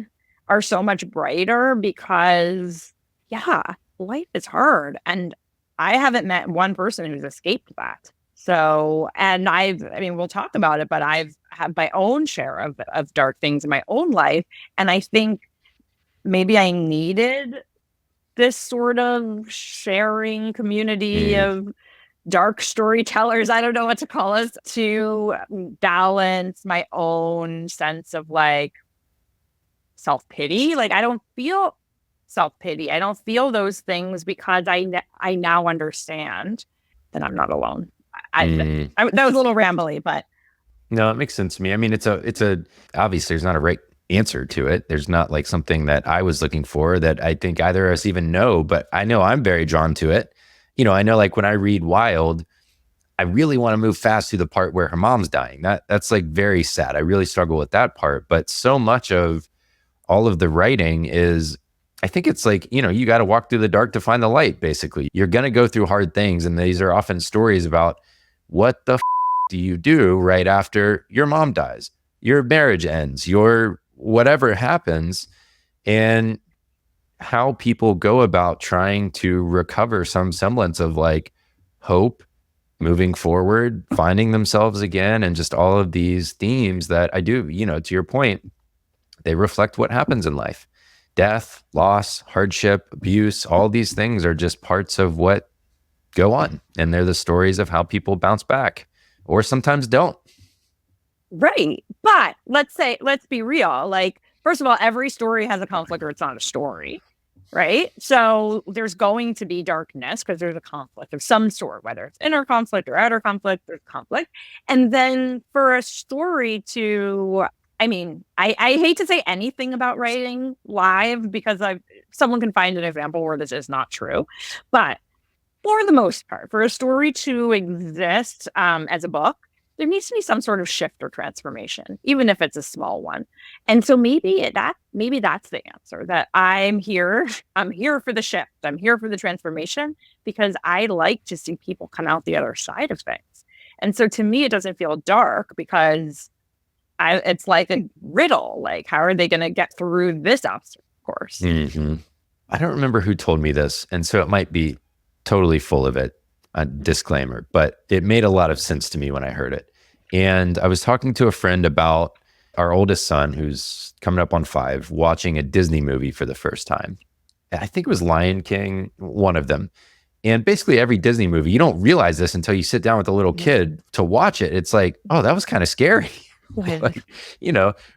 are so much brighter because, yeah, life is hard. And I haven't met one person who's escaped that. So, and I mean, we'll talk about it, but I've had my own share of dark things in my own life. And I think maybe I needed this sort of sharing community Mm, of dark storytellers, I don't know what to call us, to balance my own sense of like self-pity. Like I don't feel self-pity. I don't feel those things because I now understand that I'm not alone. mm. That was a little rambly, but No, it makes sense to me. I mean, obviously there's not a right answer to it. There's not like something that I was looking for that I think either of us even know, but I know I'm very drawn to it. I know like when I read Wild, I really want to move fast to the part where her mom's dying. That's like very sad. I really struggle with that part. But so much of all of the writing is, I think it's like, you got to walk through the dark to find the light, basically. You're going to go through hard things. And these are often stories about what the do you do right after your mom dies, your marriage ends, your whatever happens, and how people go about trying to recover some semblance of like hope, moving forward, finding themselves again, and just all of these themes that I do, to your point, they reflect what happens in life. Death, loss, hardship, abuse, all these things are just parts of what go on. And they're the stories of how people bounce back or sometimes don't. right. But let's be real. Like, first of all, every story has a conflict or it's not a story. Right. So there's going to be darkness because there's a conflict of some sort, whether it's inner conflict or outer conflict, there's conflict. And then for a story to, I mean, I hate to say anything about writing live because someone can find an example where this is not true. But for the most part, for a story to exist as a book, there needs to be some sort of shift or transformation, even if it's a small one. And so maybe that's the answer, that I'm here. I'm here for the shift. I'm here for the transformation because I like to see people come out the other side of things. And so to me, it doesn't feel dark because it's like a riddle. Like, how are they going to get through this obstacle course? Mm-hmm. I don't remember who told me this, and so it might be totally full of it. A disclaimer, but it made a lot of sense to me when I heard it. And I was talking to a friend about our oldest son, who's coming up on 5, watching a Disney movie for the first time. I think it was Lion King, one of them. And basically every Disney movie, you don't realize this until you sit down with a little kid to watch it. It's like, oh, that was kind of scary. Like,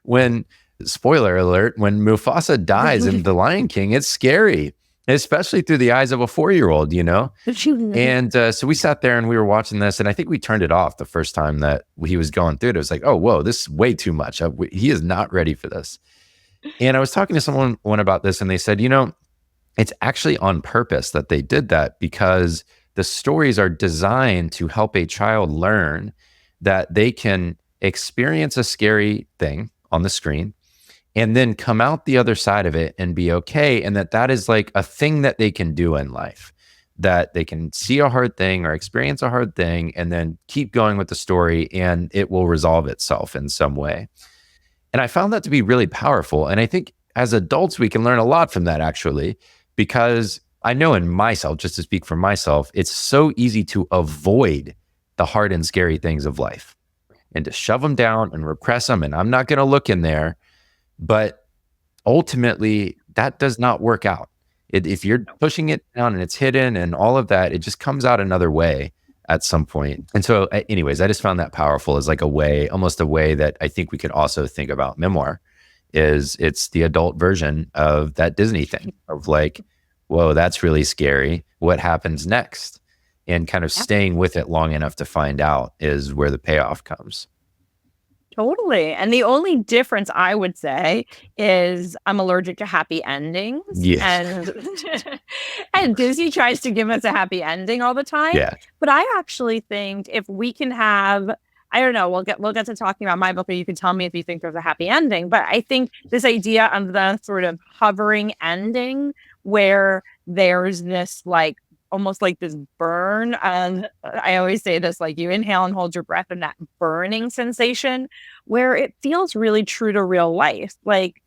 when, spoiler alert, when Mufasa dies in The Lion King, it's scary, especially through the eyes of a 4-year-old, And so we sat there and we were watching this, and I think we turned it off the first time that he was going through it. It was like, oh, whoa, this is way too much. He is not ready for this. And I was talking to someone about this, and they said, it's actually on purpose that they did that because the stories are designed to help a child learn that they can experience a scary thing on the screen and then come out the other side of it and be okay. And that is like a thing that they can do in life, that they can see a hard thing or experience a hard thing and then keep going with the story and it will resolve itself in some way. And I found that to be really powerful. And I think as adults, we can learn a lot from that actually, because I know in myself, just to speak for myself, it's so easy to avoid the hard and scary things of life and to shove them down and repress them. And I'm not going to look in there. But ultimately, that does not work out. If you're pushing it down and it's hidden and all of that, it just comes out another way at some point. And so anyways, I just found that powerful as like a way, almost a way that I think we could also think about memoir is it's the adult version of that Disney thing of like, whoa, that's really scary. What happens next? And kind of staying with it long enough to find out is where the payoff comes. Totally. And the only difference I would say is I'm allergic to happy endings. Yeah. And Disney tries to give us a happy ending all the time. Yeah. But I actually think if we can have, I don't know, we'll get to talking about my book, or you can tell me if you think there's a happy ending. But I think this idea of the sort of hovering ending where there's this like almost like this burn. I always say this, like you inhale and hold your breath, and that burning sensation where it feels really true to real life. Like,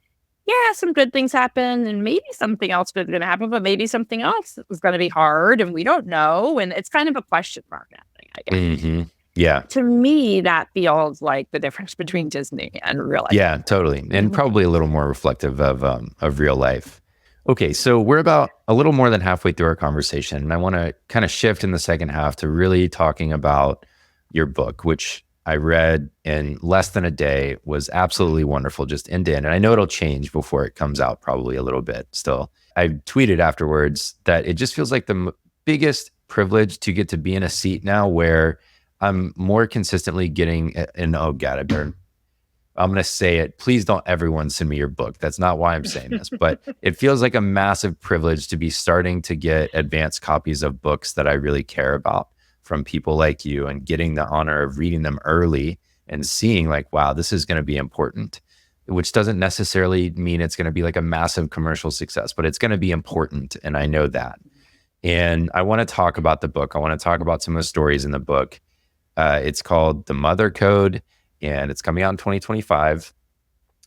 yeah, some good things happen and maybe something else is going to happen, but maybe something else is going to be hard and we don't know. And it's kind of a question mark ending, I guess. Mm-hmm. Yeah. To me, that feels like the difference between Disney and real life. Yeah, totally. And probably a little more reflective of real life. Okay, so we're about a little more than halfway through our conversation, and I want to kind of shift in the second half to really talking about your book, which I read in less than a day, was absolutely wonderful, just end to end. And I know it'll change before it comes out, probably a little bit still. I tweeted afterwards that it just feels like the biggest privilege to get to be in a seat now where I'm more consistently getting, and oh God, I'm going to say it. Please don't everyone send me your book. That's not why I'm saying this, but it feels like a massive privilege to be starting to get advanced copies of books that I really care about from people like you, and getting the honor of reading them early and seeing like, wow, this is going to be important, which doesn't necessarily mean it's going to be like a massive commercial success, but it's going to be important. And I know that. And I want to talk about the book. I want to talk about some of the stories in the book. It's called The Mother Code, and it's coming out in 2025.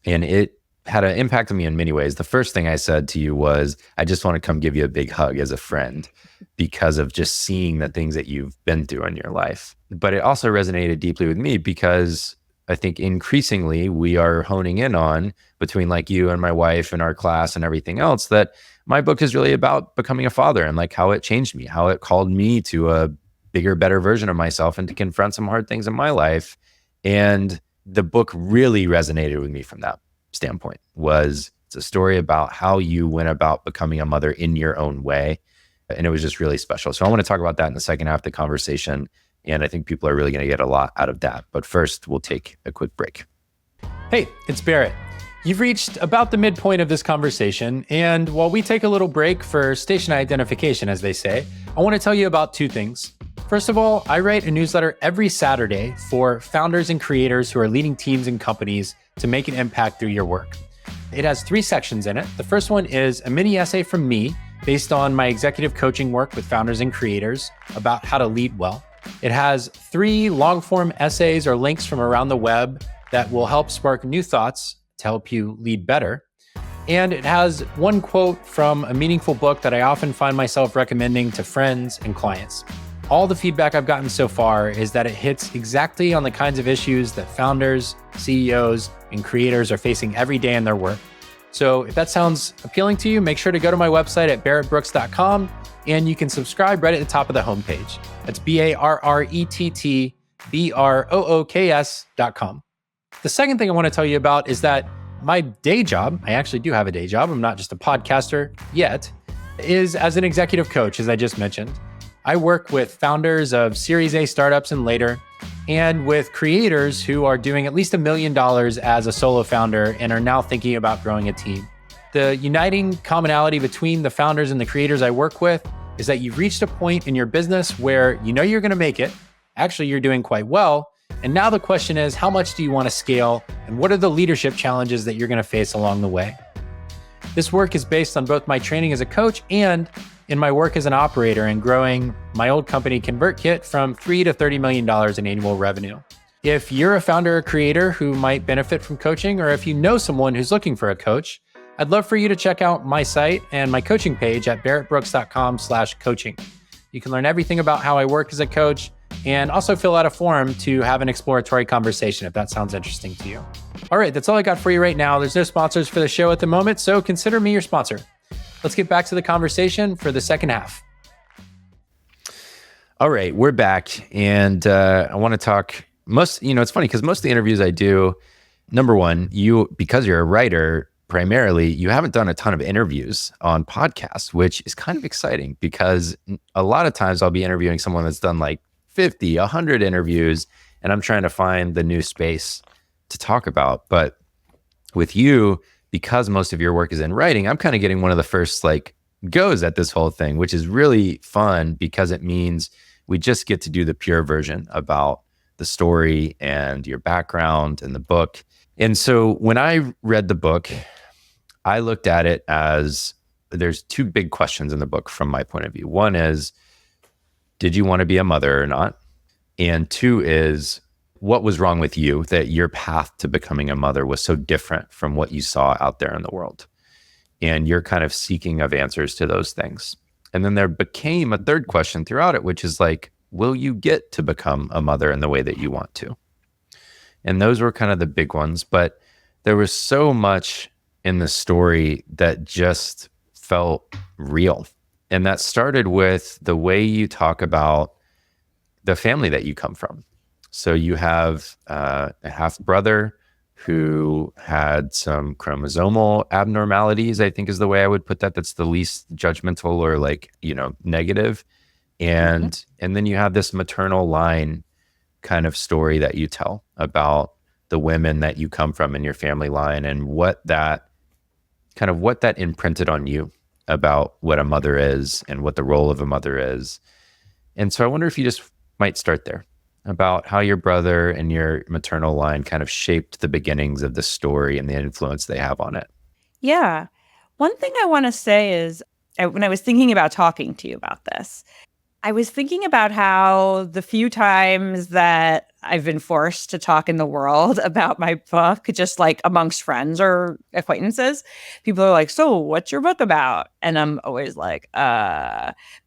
And it had an impact on me in many ways. The first thing I said to you was, I just want to come give you a big hug as a friend because of just seeing the things that you've been through in your life. But it also resonated deeply with me because I think increasingly we are honing in on, between like you and my wife and our class and everything else, that my book is really about becoming a father and like how it changed me, how it called me to a bigger, better version of myself and to confront some hard things in my life. And the book really resonated with me from that standpoint. It's a story about how you went about becoming a mother in your own way. And it was just really special. So I want to talk about that in the second half of the conversation. And I think people are really going to get a lot out of that. But first, we'll take a quick break. Hey, it's Barrett. You've reached about the midpoint of this conversation. And while we take a little break for station identification, as they say, I want to tell you about two things. First of all, I write a newsletter every Saturday for founders and creators who are leading teams and companies to make an impact through your work. It has 3 sections in it. The first one is a mini essay from me based on my executive coaching work with founders and creators about how to lead well. It has 3 long-form essays or links from around the web that will help spark new thoughts to help you lead better. And it has 1 quote from a meaningful book that I often find myself recommending to friends and clients. All the feedback I've gotten so far is that it hits exactly on the kinds of issues that founders, CEOs, and creators are facing every day in their work. So if that sounds appealing to you, make sure to go to my website at barrettbrooks.com, and you can subscribe right at the top of the homepage. That's BARRETTBROOKS.com. The second thing I want to tell you about is that my day job, I actually do have a day job, I'm not just a podcaster yet, is as an executive coach, as I just mentioned. I work with founders of Series A startups and later, and with creators who are doing at least $1 million as a solo founder and are now thinking about growing a team. The uniting commonality between the founders and the creators I work with is that you've reached a point in your business where you know you're going to make it. Actually, you're doing quite well. And now the question is, how much do you want to scale? And what are the leadership challenges that you're going to face along the way? This work is based on both my training as a coach and in my work as an operator and growing my old company ConvertKit from $3 to $30 million in annual revenue. If you're a founder or creator who might benefit from coaching, or if you know someone who's looking for a coach, I'd love for you to check out my site and my coaching page at barrettbrooks.com/coaching. You can learn everything about how I work as a coach and also fill out a form to have an exploratory conversation if that sounds interesting to you. All right, that's all I got for you right now. There's no sponsors for the show at the moment, so consider me your sponsor. Let's get back to the conversation for the second half. All right, we're back. And I want to talk it's funny because most of the interviews I do, number one, because you're a writer, primarily, you haven't done a ton of interviews on podcasts, which is kind of exciting because a lot of times I'll be interviewing someone that's done like 50, 100 interviews, and I'm trying to find the new space to talk about. But with you, because most of your work is in writing, I'm kind of getting one of the first like goes at this whole thing, which is really fun because it means we just get to do the pure version about the story and your background and the book. And so when I read the book, I looked at it as there's two big questions in the book from my point of view. One is, did you want to be a mother or not? And two is, what was wrong with you that your path to becoming a mother was so different from what you saw out there in the world? And you're kind of seeking of answers to those things. And then there became a third question throughout it, which is like, will you get to become a mother in the way that you want to? And those were kind of the big ones. But there was so much in the story that just felt real. And that started with the way you talk about the family that you come from. So you have a half brother who had some chromosomal abnormalities, I think is the way I would put that. That's the least judgmental or like, negative. And then you have this maternal line kind of story that you tell about the women that you come from in your family line and what that imprinted on you about what a mother is and what the role of a mother is. And so I wonder if you just might start there about how your brother and your maternal line kind of shaped the beginnings of the story and the influence they have on it. Yeah. One thing I want to say is when I was thinking about talking to you about this, I was thinking about how the few times that I've been forced to talk in the world about my book, just like amongst friends or acquaintances, people are like, so what's your book about? And I'm always like,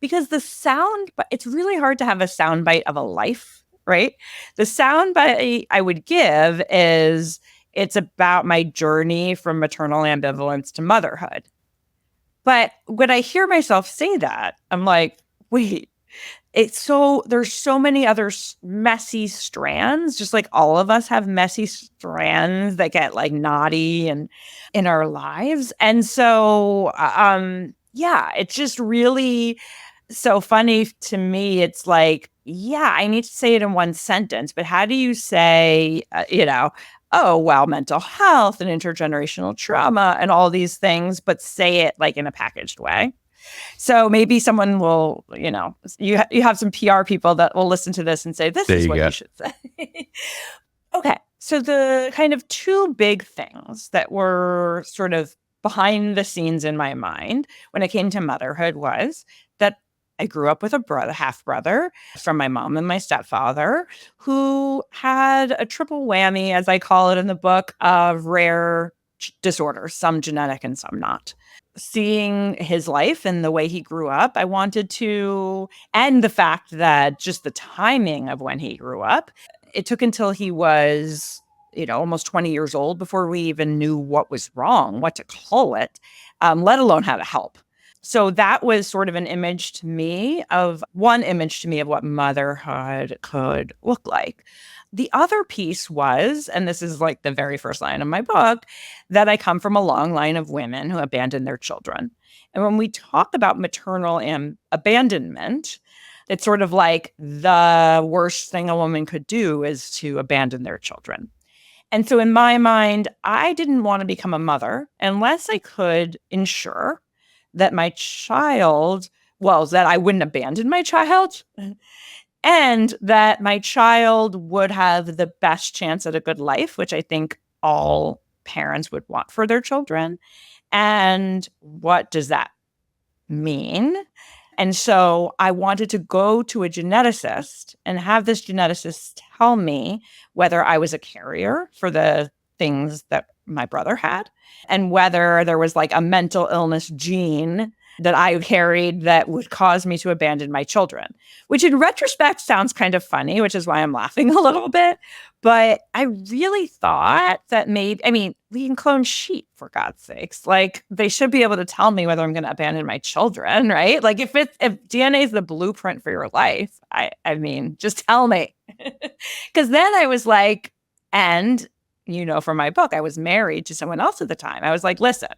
because it's really hard to have a soundbite of a life, right? The soundbite I would give is it's about my journey from maternal ambivalence to motherhood. But when I hear myself say that, I'm like, wait, there's so many other messy strands, just like all of us have messy strands that get like knotty and in our lives. And so, it's just really so funny to me. It's like, yeah, I need to say it in one sentence, but how do you say, oh, well, mental health and intergenerational trauma and all these things, but say it like in a packaged way? So maybe someone will, you have some PR people that will listen to this and say, this is what you should say. Okay. So the kind of two big things that were sort of behind the scenes in my mind when it came to motherhood was that I grew up with a half brother from my mom and my stepfather who had a triple whammy, as I call it in the book, of rare disorders, some genetic and some not. Seeing his life and the way he grew up, I wanted to, and the fact that just the timing of when he grew up, it took until he was, almost 20 years old before we even knew what was wrong, what to call it, let alone how to help. So that was sort of one image to me of what motherhood could look like. The other piece was, and this is like the very first line of my book, that I come from a long line of women who abandon their children. And when we talk about maternal abandonment, it's sort of like the worst thing a woman could do is to abandon their children. And so in my mind, I didn't want to become a mother unless I could ensure that that I wouldn't abandon my child and that my child would have the best chance at a good life, which I think all parents would want for their children. And what does that mean? And so I wanted to go to a geneticist and have this geneticist tell me whether I was a carrier for the things that my brother had and whether there was like a mental illness gene that I carried that would cause me to abandon my children, which in retrospect sounds kind of funny, which is why I'm laughing a little bit. But I really thought that we can clone sheep, for God's sakes. Like, they should be able to tell me whether I'm going to abandon my children, right? Like, if DNA is the blueprint for your life, just tell me. Because then I was like, and, from my book, I was married to someone else at the time. I was like, listen,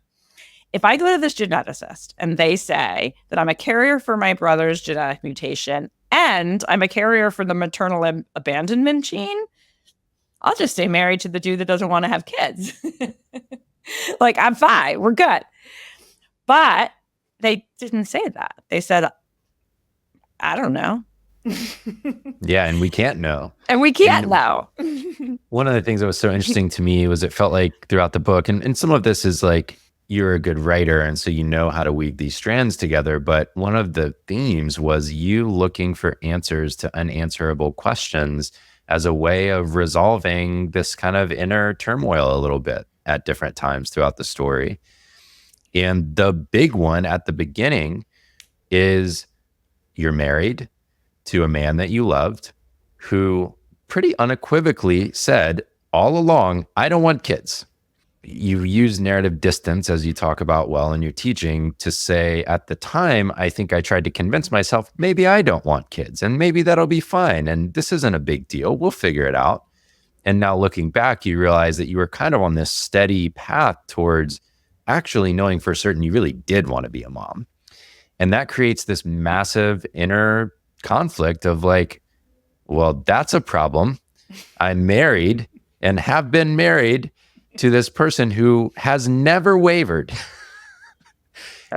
if I go to this geneticist and they say that I'm a carrier for my brother's genetic mutation and I'm a carrier for the maternal abandonment gene, I'll just stay married to the dude that doesn't want to have kids. Like, I'm fine. We're good. But they didn't say that. They said, I don't know. Yeah, and we can't know. And we can't know. One of the things that was so interesting to me was it felt like throughout the book, and some of this is like, you're a good writer, and so you know how to weave these strands together. But one of the themes was you looking for answers to unanswerable questions as a way of resolving this kind of inner turmoil a little bit at different times throughout the story. And the big one at the beginning is you're married to a man that you loved who pretty unequivocally said all along, I don't want kids. You use narrative distance, as you talk about well in your teaching, to say at the time, I think I tried to convince myself, maybe I don't want kids and maybe that'll be fine. And this isn't a big deal. We'll figure it out. And now looking back, you realize that you were kind of on this steady path towards actually knowing for certain you really did want to be a mom. And that creates this massive inner conflict of like, well, that's a problem. I'm married and have been married to this person who has never wavered.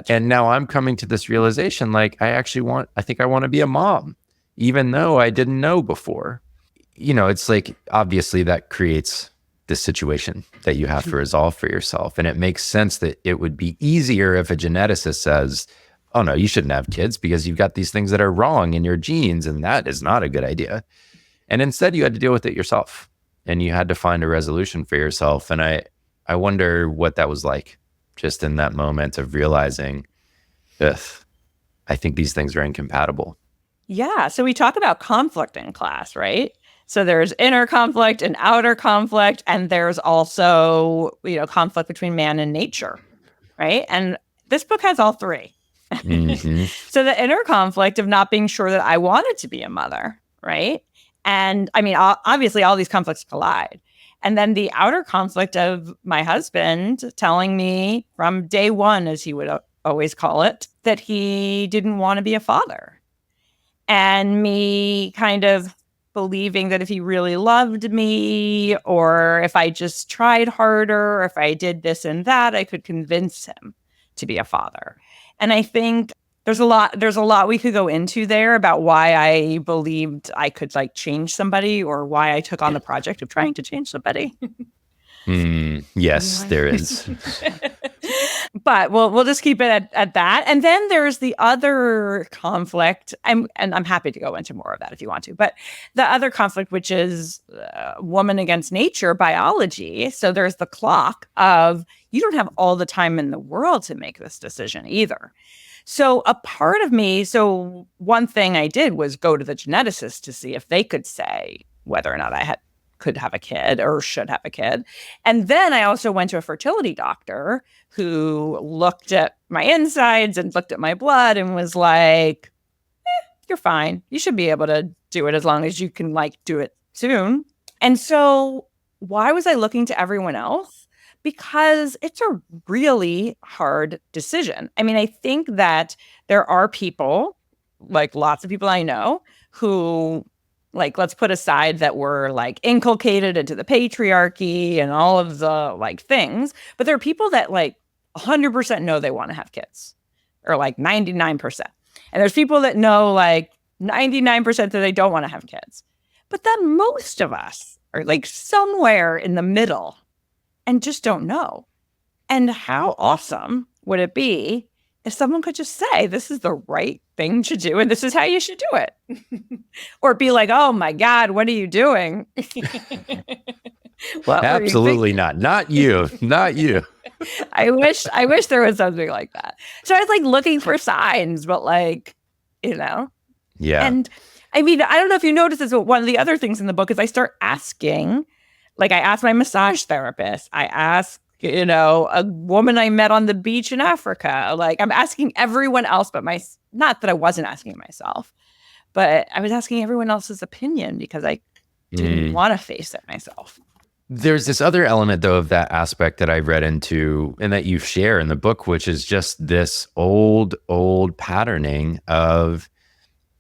And now I'm coming to this realization, like, I think I want to be a mom, even though I didn't know before. You know, it's like, obviously that creates this situation that you have to resolve for yourself. And it makes sense that it would be easier if a geneticist says, oh no, you shouldn't have kids because you've got these things that are wrong in your genes, and that is not a good idea. And instead you had to deal with it yourself, and you had to find a resolution for yourself. And I wonder what that was like, just in that moment of realizing, I think these things are incompatible. Yeah. So we talk about conflict in class, right? So there's inner conflict and outer conflict, and there's also, conflict between man and nature, right? And this book has all three. Mm-hmm. So the inner conflict of not being sure that I wanted to be a mother, right? And I mean, obviously all these conflicts collide. And then the outer conflict of my husband telling me from day one, as he would always call it, that he didn't want to be a father. And me kind of believing that if he really loved me, or if I just tried harder, or if I did this and that, I could convince him to be a father. And I think there's a lot we could go into there about why I believed I could change somebody, or why I took on the project of trying to change somebody. Yes, there is. But we'll just keep it at that. And then there's the other conflict, and I'm happy to go into more of that if you want to. But the other conflict, which is woman against nature, biology. So there's the clock of you don't have all the time in the world to make this decision either. So a part of me, so one thing I did was go to the geneticist to see if they could say whether or not I could have a kid or should have a kid. And then I also went to a fertility doctor who looked at my insides and looked at my blood and was like, you're fine. You should be able to do it as long as you can do it soon. And so why was I looking to everyone else? Because it's a really hard decision. I mean, I think that there are people, lots of people I know, who let's put aside that we're inculcated into the patriarchy and all of the things, but there are people that 100% know they want to have kids, or 99%. And there's people that know 99% that they don't want to have kids. But then most of us are somewhere in the middle and just don't know. And how awesome would it be if someone could just say, this is the right thing to do, and this is how you should do it. Or be like, oh my God, what are you doing? Absolutely not. Not you. Not you. I wish there was something like that. So I was looking for signs, but Yeah. And I mean, I don't know if you noticed this, but one of the other things in the book is I start asking, I asked my massage therapist, I asked, a woman I met on the beach in Africa. I'm asking everyone else, but not that I wasn't asking myself, but I was asking everyone else's opinion because I didn't want to face it myself. There's this other element, though, of that aspect that I read into and that you share in the book, which is just this old patterning of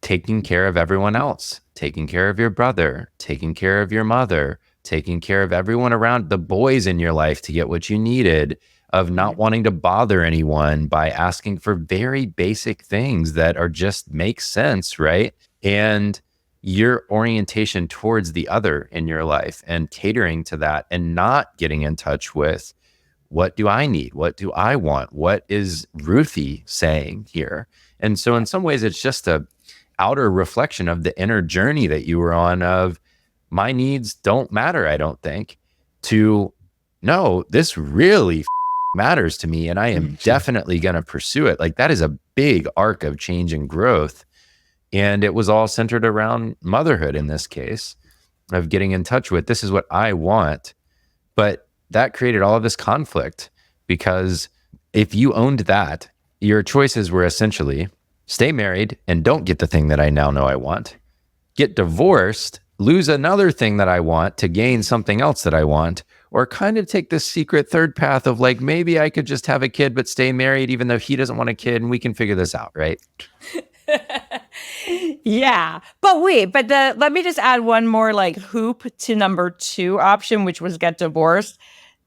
taking care of everyone else, taking care of your brother, taking care of your mother, taking care of everyone around, the boys in your life to get what you needed, of not wanting to bother anyone by asking for very basic things that are just make sense, right? And your orientation towards the other in your life and catering to that and not getting in touch with, what do I need? What do I want? What is Ruthie saying here? And so in some ways, it's just a outer reflection of the inner journey that you were on of, my needs don't matter, I don't think, to no, this really matters to me and I am definitely going to pursue it. Like, that is a big arc of change and growth. And it was all centered around motherhood in this case, of getting in touch with, this is what I want. But that created all of this conflict, because if you owned that, your choices were essentially stay married and don't get the thing that I now know I want, get divorced, lose another thing that I want to gain something else that I want, or kind of take this secret third path of like, maybe I could just have a kid but stay married even though he doesn't want a kid, and we can figure this out, right? Yeah. But let me just add one more like hoop to number 2 option, which was get divorced.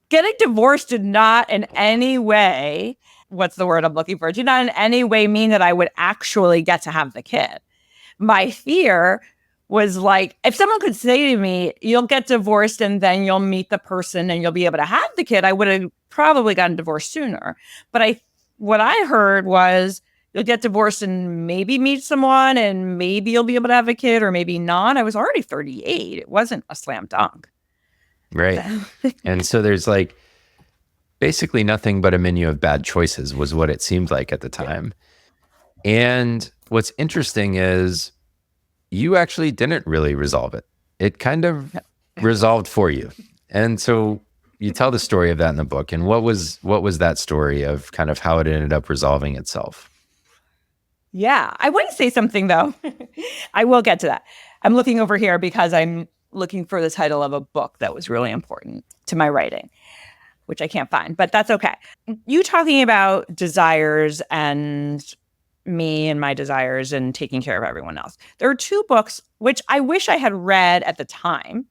Getting divorced did not in any way, what's the word I'm looking for? Did not in any way mean that I would actually get to have the kid. My fear was like, if someone could say to me, you'll get divorced and then you'll meet the person and you'll be able to have the kid, I would have probably gotten divorced sooner. But what I heard was, you'll get divorced and maybe meet someone and maybe you'll be able to have a kid or maybe not. I was already 38. It wasn't a slam dunk. Right. And so there's like basically nothing but a menu of bad choices was what it seemed like at the time. Yeah. And what's interesting is you actually didn't really resolve it. It kind of resolved for you. And so you tell the story of that in the book. And what was that story of kind of how it ended up resolving itself? Yeah, I want to say something though. I will get to that. I'm looking over here because I'm looking for the title of a book that was really important to my writing, which I can't find, but that's okay. You talking about desires and me and my desires and taking care of everyone else. There are 2 books which I wish I had read at the time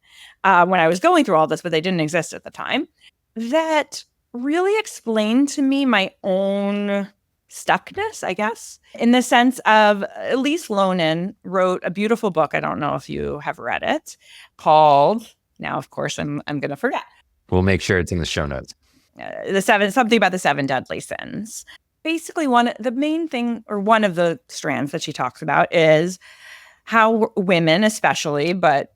when I was going through all this, but they didn't exist at the time, that really explained to me my own stuckness, I guess, in the sense of Elise Loehnen wrote a beautiful book. I don't know if you have read it, called, now of course I'm going to forget. We'll make sure it's in the show notes. Something about the 7 deadly sins. Basically, one of the strands that she talks about is how women especially, but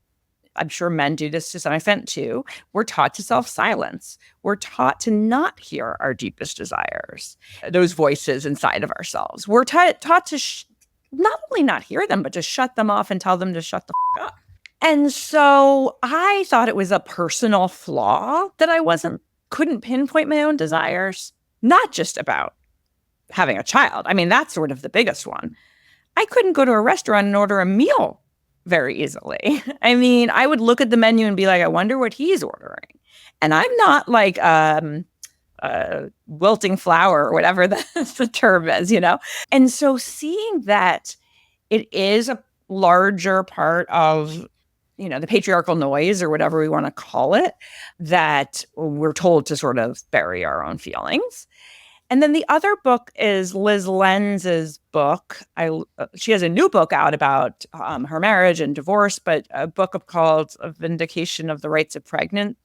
I'm sure men do this to some extent too, we're taught to self-silence. We're taught to not hear our deepest desires, those voices inside of ourselves. We're taught to not only not hear them, but to shut them off and tell them to shut the up. And so I thought it was a personal flaw that I couldn't pinpoint my own desires, not just about having a child. I mean, that's sort of the biggest one. I couldn't go to a restaurant and order a meal very easily. I mean, I would look at the menu and be like, I wonder what he's ordering. And I'm not like wilting flower or whatever the term is, And so seeing that it is a larger part of, the patriarchal noise or whatever we want to call it, that we're told to sort of bury our own feelings. And then the other book is Liz Lenz's book. She has a new book out about her marriage and divorce, but a book called A Vindication of the Rights of Pregnant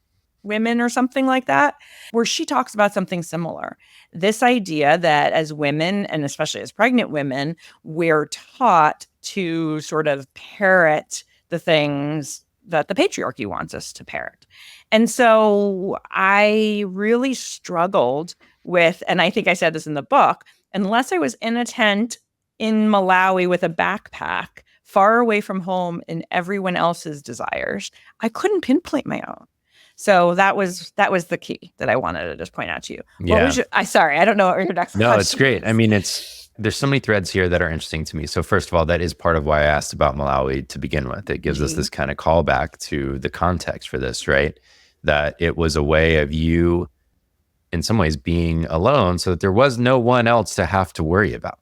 Women or something like that, where she talks about something similar. This idea that as women, and especially as pregnant women, we're taught to sort of parrot the things that the patriarchy wants us to parrot. And so I really struggled with, and I think I said this in the book, unless I was in a tent in Malawi with a backpack, far away from home and everyone else's desires, I couldn't pinpoint my own. So that was the key that I wanted to just point out to you. Yeah. Sorry, I don't know what your next question No, it's great. I mean, there's so many threads here that are interesting to me. So first of all, that is part of why I asked about Malawi to begin with. It gives us this kind of callback to the context for this, right? That it was a way of you, in some ways, being alone so that there was no one else to have to worry about.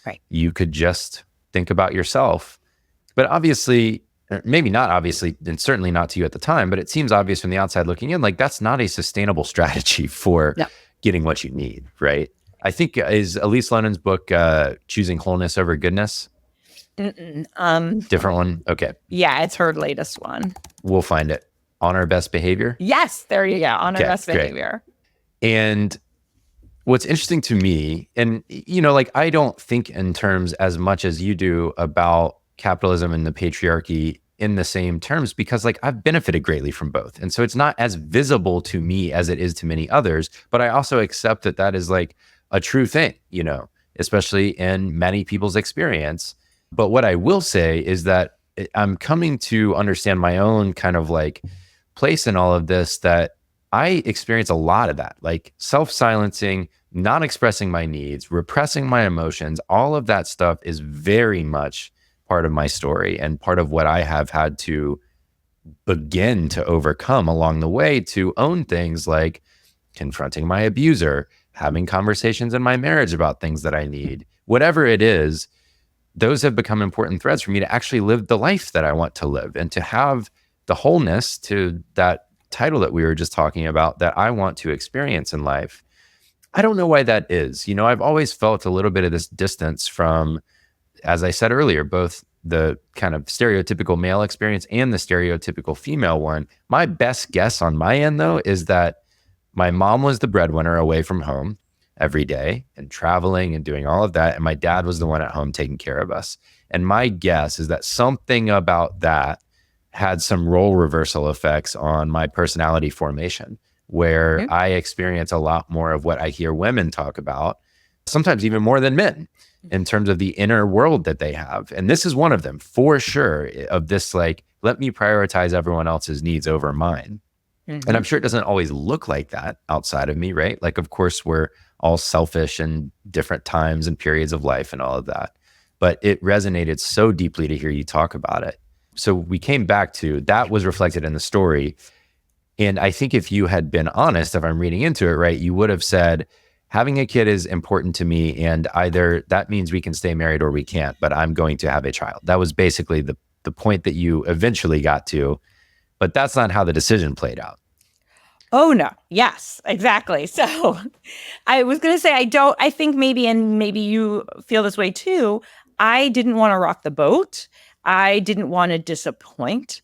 Right. You could just think about yourself. But obviously, maybe not obviously, and certainly not to you at the time, but it seems obvious from the outside looking in, like that's not a sustainable strategy for No. getting what you need, right? I think is Elise Lennon's book, Choosing Wholeness Over Goodness. Different one? Okay. Yeah, it's her latest one. We'll find it. On Our Best Behavior? Yes, there you go. On Our Best Behavior. And what's interesting to me, and like I don't think in terms as much as you do about capitalism and the patriarchy in the same terms, because like I've benefited greatly from both. And so it's not as visible to me as it is to many others, but I also accept that that is like a true thing, especially in many people's experience. But what I will say is that I'm coming to understand my own kind of like place in all of this, that I experience a lot of that, like self-silencing, not expressing my needs, repressing my emotions. All of that stuff is very much part of my story and part of what I have had to begin to overcome along the way, to own things like confronting my abuser, having conversations in my marriage about things that I need, whatever it is. Those have become important threads for me to actually live the life that I want to live and to have the wholeness, to that title that we were just talking about, that I want to experience in life. I don't know why that is. I've always felt a little bit of this distance from, as I said earlier, both the kind of stereotypical male experience and the stereotypical female one. My best guess on my end, though, is that my mom was the breadwinner away from home every day and traveling and doing all of that. And my dad was the one at home taking care of us. And my guess is that something about that had some role reversal effects on my personality formation, where I experience a lot more of what I hear women talk about, sometimes even more than men, in terms of the inner world that they have. And this is one of them for sure, of this, like, let me prioritize everyone else's needs over mine. And I'm sure it doesn't always look like that outside of me, right? Like, of course, we're all selfish in different times and periods of life and all of that. But it resonated so deeply to hear you talk about it. So we came back to that was reflected in the story. And I think if you had been honest, if I'm reading into it right, you would have said, having a kid is important to me, and either that means we can stay married or we can't, but I'm going to have a child. That was basically the point that you eventually got to, but that's not how the decision played out. Oh, no. Yes, exactly. So I was going to say, I think maybe, and maybe you feel this way too, I didn't want to rock the boat. I didn't want to disappoint.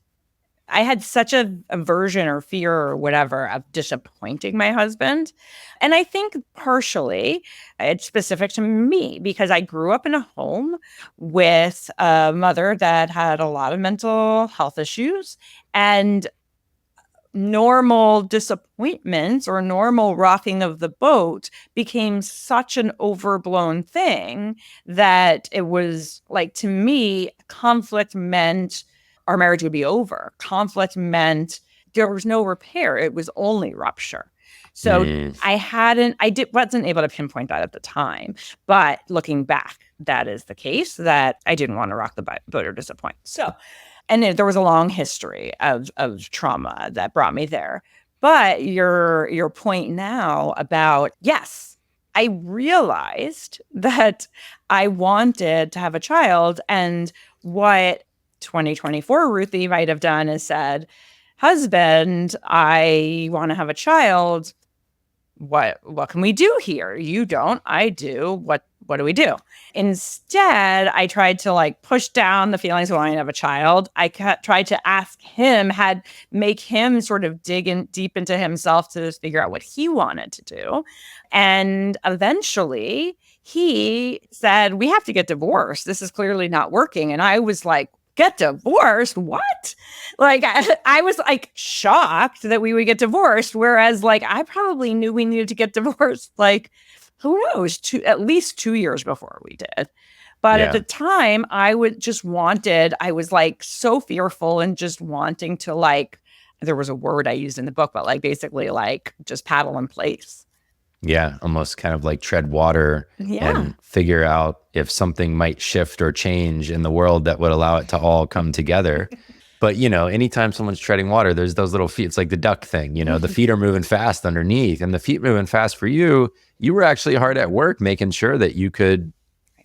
I had such a aversion or fear or whatever of disappointing my husband. And I think partially it's specific to me because I grew up in a home with a mother that had a lot of mental health issues, and normal disappointments or normal rocking of the boat became such an overblown thing that it was like, to me, conflict meant our marriage would be over. Conflict meant there was no repair. It was only rupture. So wasn't able to pinpoint that at the time, but looking back, that is the case, that I didn't want to rock the boat or disappoint. So, and there was a long history of trauma that brought me there. But your point now about, yes, I realized that I wanted to have a child, and what 2024 Ruthie might have done is said, husband, I want to have a child. What can we do here? You don't, I do. What do we do? Instead, I tried to like push down the feelings of wanting to have a child. I tried to ask him, make him sort of dig in deep into himself to figure out what he wanted to do. And eventually he said, we have to get divorced. This is clearly not working. And I was like, get divorced? What? Like, I was like shocked that we would get divorced. Whereas like, I probably knew we needed to get divorced. Like, who knows, at least 2 years before we did. But at the time I was like so fearful and just wanting to, like, there was a word I used in the book, but like basically like just paddle in place. Yeah, almost kind of like tread water and figure out if something might shift or change in the world that would allow it to all come together. But, anytime someone's treading water, there's those little feet. It's like the duck thing, the feet are moving fast underneath, and the feet moving fast for you. You were actually hard at work making sure that you could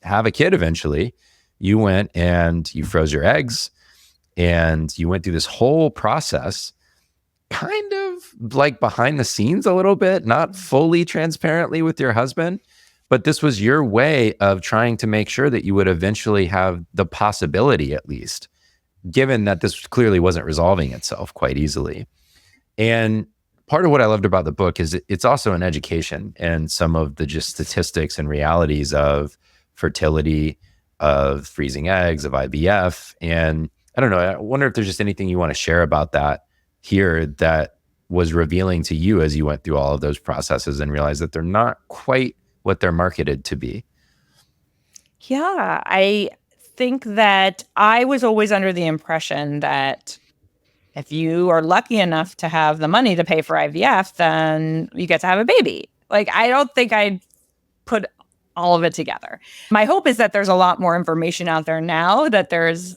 have a kid eventually. You went and you froze your eggs. and you went through this whole process kind of like behind the scenes a little bit, not fully transparently with your husband, but this was your way of trying to make sure that you would eventually have the possibility, at least, given that this clearly wasn't resolving itself quite easily. And part of what I loved about the book is it's also an education and some of the just statistics and realities of fertility, of freezing eggs, of IVF. And I don't know, I wonder if there's just anything you want to share about that here that was revealing to you as you went through all of those processes and realized that they're not quite what they're marketed to be. Yeah, I think that I was always under the impression that if you are lucky enough to have the money to pay for IVF, then you get to have a baby. Like, I don't think I put all of it together. My hope is that there's a lot more information out there now, that there's,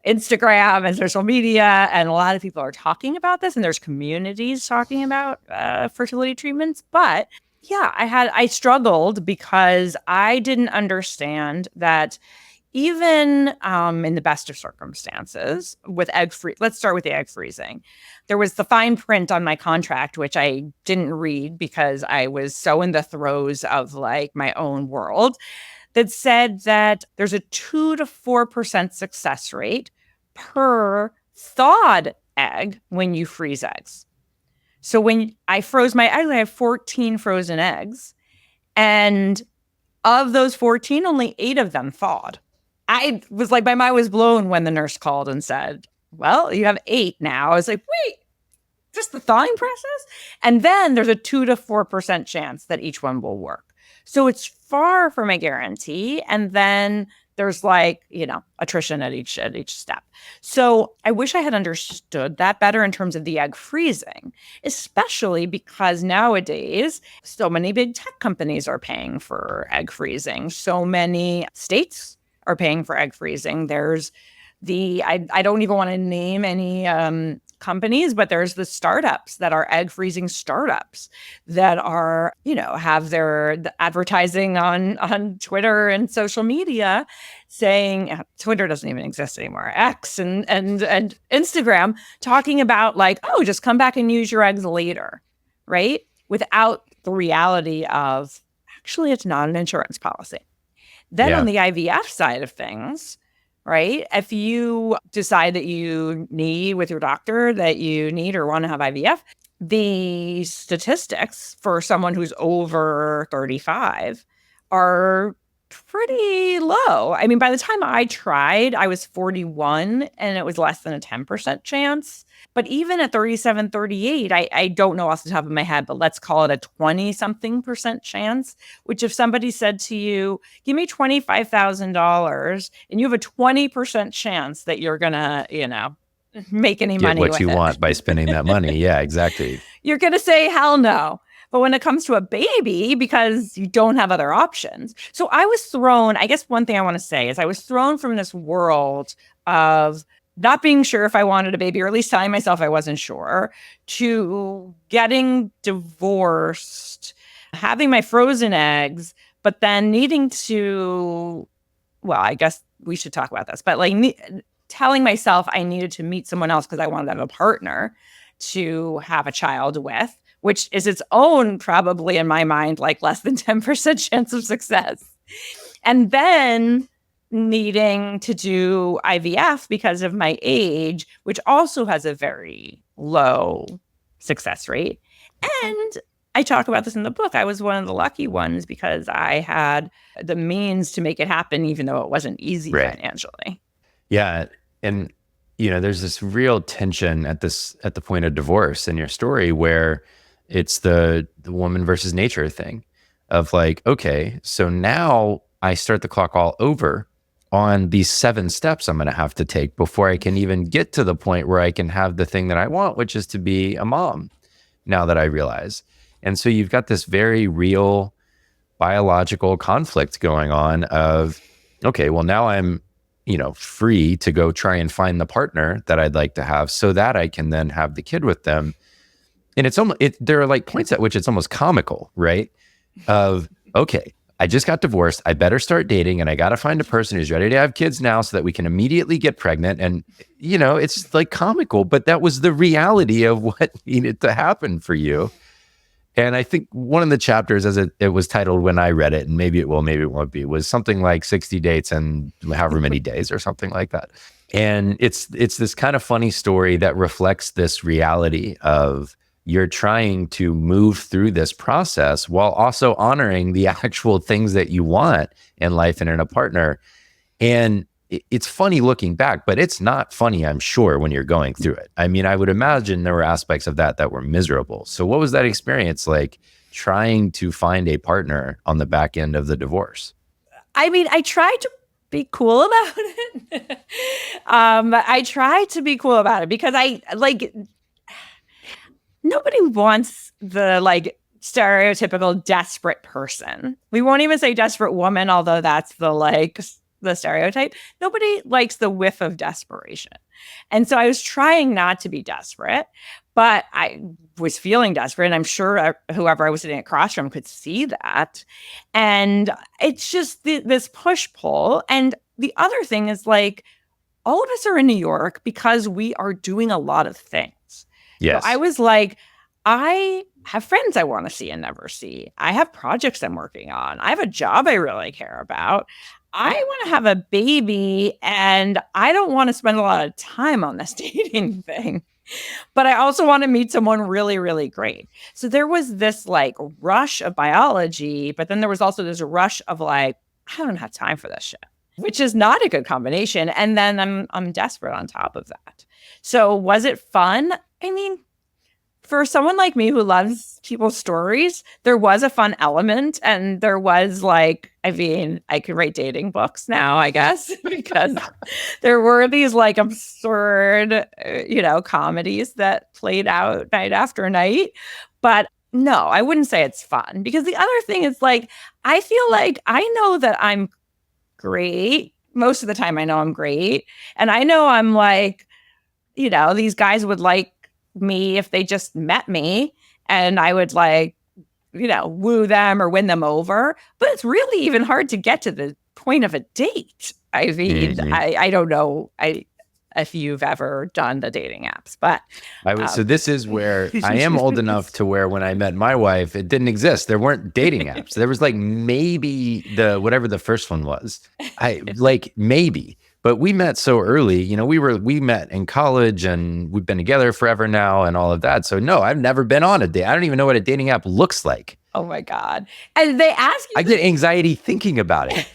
Instagram and social media, and a lot of people are talking about this, and there's communities talking about fertility treatments. But yeah, I struggled because I didn't understand that even in the best of circumstances with let's start with the egg freezing. There was the fine print on my contract, which I didn't read because I was so in the throes of like my own world, that said that there's a 2 to 4% success rate per thawed egg when you freeze eggs. So when I froze my eggs, I have 14 frozen eggs. And of those 14, only 8 of them thawed. I was like, my mind was blown when the nurse called and said, well, you have 8 now. I was like, wait, just the thawing process? And then there's a 2 to 4% chance that each one will work. So it's far from a guarantee. And then there's like, attrition at each step. So I wish I had understood that better in terms of the egg freezing, especially because nowadays so many big tech companies are paying for egg freezing. So many states are paying for egg freezing. There's I don't even want to name any companies, but there's the startups that are egg freezing startups that are, have their advertising on Twitter and social media saying, Twitter doesn't even exist anymore, X and Instagram, talking about like, oh, just come back and use your eggs later, right? Without the reality of actually it's not an insurance policy. Then on the IVF side of things, right? If you decide that you need with your doctor that you need or want to have IVF, the statistics for someone who's over 35 are pretty low. I mean, by the time I tried, I was 41 and it was less than a 10% chance. But even at 37, 38, I don't know off the top of my head, but let's call it a 20-something% chance, which if somebody said to you, give me $25,000 and you have a 20% chance that you're going to, make any money with it. Get what you want by spending that money. Yeah, exactly. You're going to say, hell no. But when it comes to a baby, because you don't have other options. So I was thrown, I guess one thing I want to say is I was thrown from this world of not being sure if I wanted a baby, or at least telling myself I wasn't sure, to getting divorced, having my frozen eggs, but then needing to, well, I guess we should talk about this, but like telling myself I needed to meet someone else because I wanted to have a partner to have a child with, which is its own, probably in my mind, like less than 10% chance of success. And then needing to do IVF because of my age, which also has a very low success rate. And I talk about this in the book. I was one of the lucky ones because I had the means to make it happen, even though it wasn't easy financially. Yeah. And, there's this real tension at the point of divorce in your story where it's the woman versus nature thing of like, okay, so now I start the clock all over on these 7 steps I'm going to have to take before I can even get to the point where I can have the thing that I want, which is to be a mom, now that I realize. And so you've got this very real biological conflict going on of, okay, well, now I'm, free to go try and find the partner that I'd like to have so that I can then have the kid with them. And it's almost, there are like points at which it's almost comical, right? Of, okay, I just got divorced. I better start dating, and I got to find a person who's ready to have kids now so that we can immediately get pregnant. And, it's like comical, but that was the reality of what needed to happen for you. And I think one of the chapters, as it was titled when I read it, and maybe it will, maybe it won't be, was something like 60 dates and however many days or something like that. And it's this kind of funny story that reflects this reality of you're trying to move through this process while also honoring the actual things that you want in life and in a partner. And it's funny looking back, but it's not funny, I'm sure, when you're going through it. I mean, I would imagine there were aspects of that were miserable. So what was that experience like, trying to find a partner on the back end of the divorce? I mean, I tried to be cool about it. I tried to be cool about it because nobody wants the stereotypical desperate person. We won't even say desperate woman, although that's the stereotype. Nobody likes the whiff of desperation. And so I was trying not to be desperate, but I was feeling desperate. And I'm sure whoever I was sitting across from could see that. And it's just this push-pull. And the other thing is all of us are in New York because we are doing a lot of things. Yes. So I was like, I have friends I want to see and never see. I have projects I'm working on. I have a job I really care about. I want to have a baby, and I don't want to spend a lot of time on this dating thing. But I also want to meet someone really, really great. So there was this rush of biology, but then there was also this rush of I don't have time for this shit, which is not a good combination. And then I'm desperate on top of that. So was it fun? I mean, for someone like me who loves people's stories, there was a fun element, and there was I could write dating books now, I guess, because there were these absurd, comedies that played out night after night. But no, I wouldn't say it's fun, because the other thing is I feel like I know that I'm great. Most of the time I know I'm great. And I know I'm these guys would like me if they just met me, and I would woo them or win them over. But it's really even hard to get to the point of a date. I mean, I don't know if you've ever done the dating apps, but so this is where I am old enough to where when I met my wife, it didn't exist. There weren't dating apps. There was maybe whatever the first one was. Maybe. But we met so early, we met in college, and we've been together forever now and all of that. So no, I've never been on a date. I don't even know what a dating app looks like. Oh my God. And they ask you. I get anxiety thinking about it.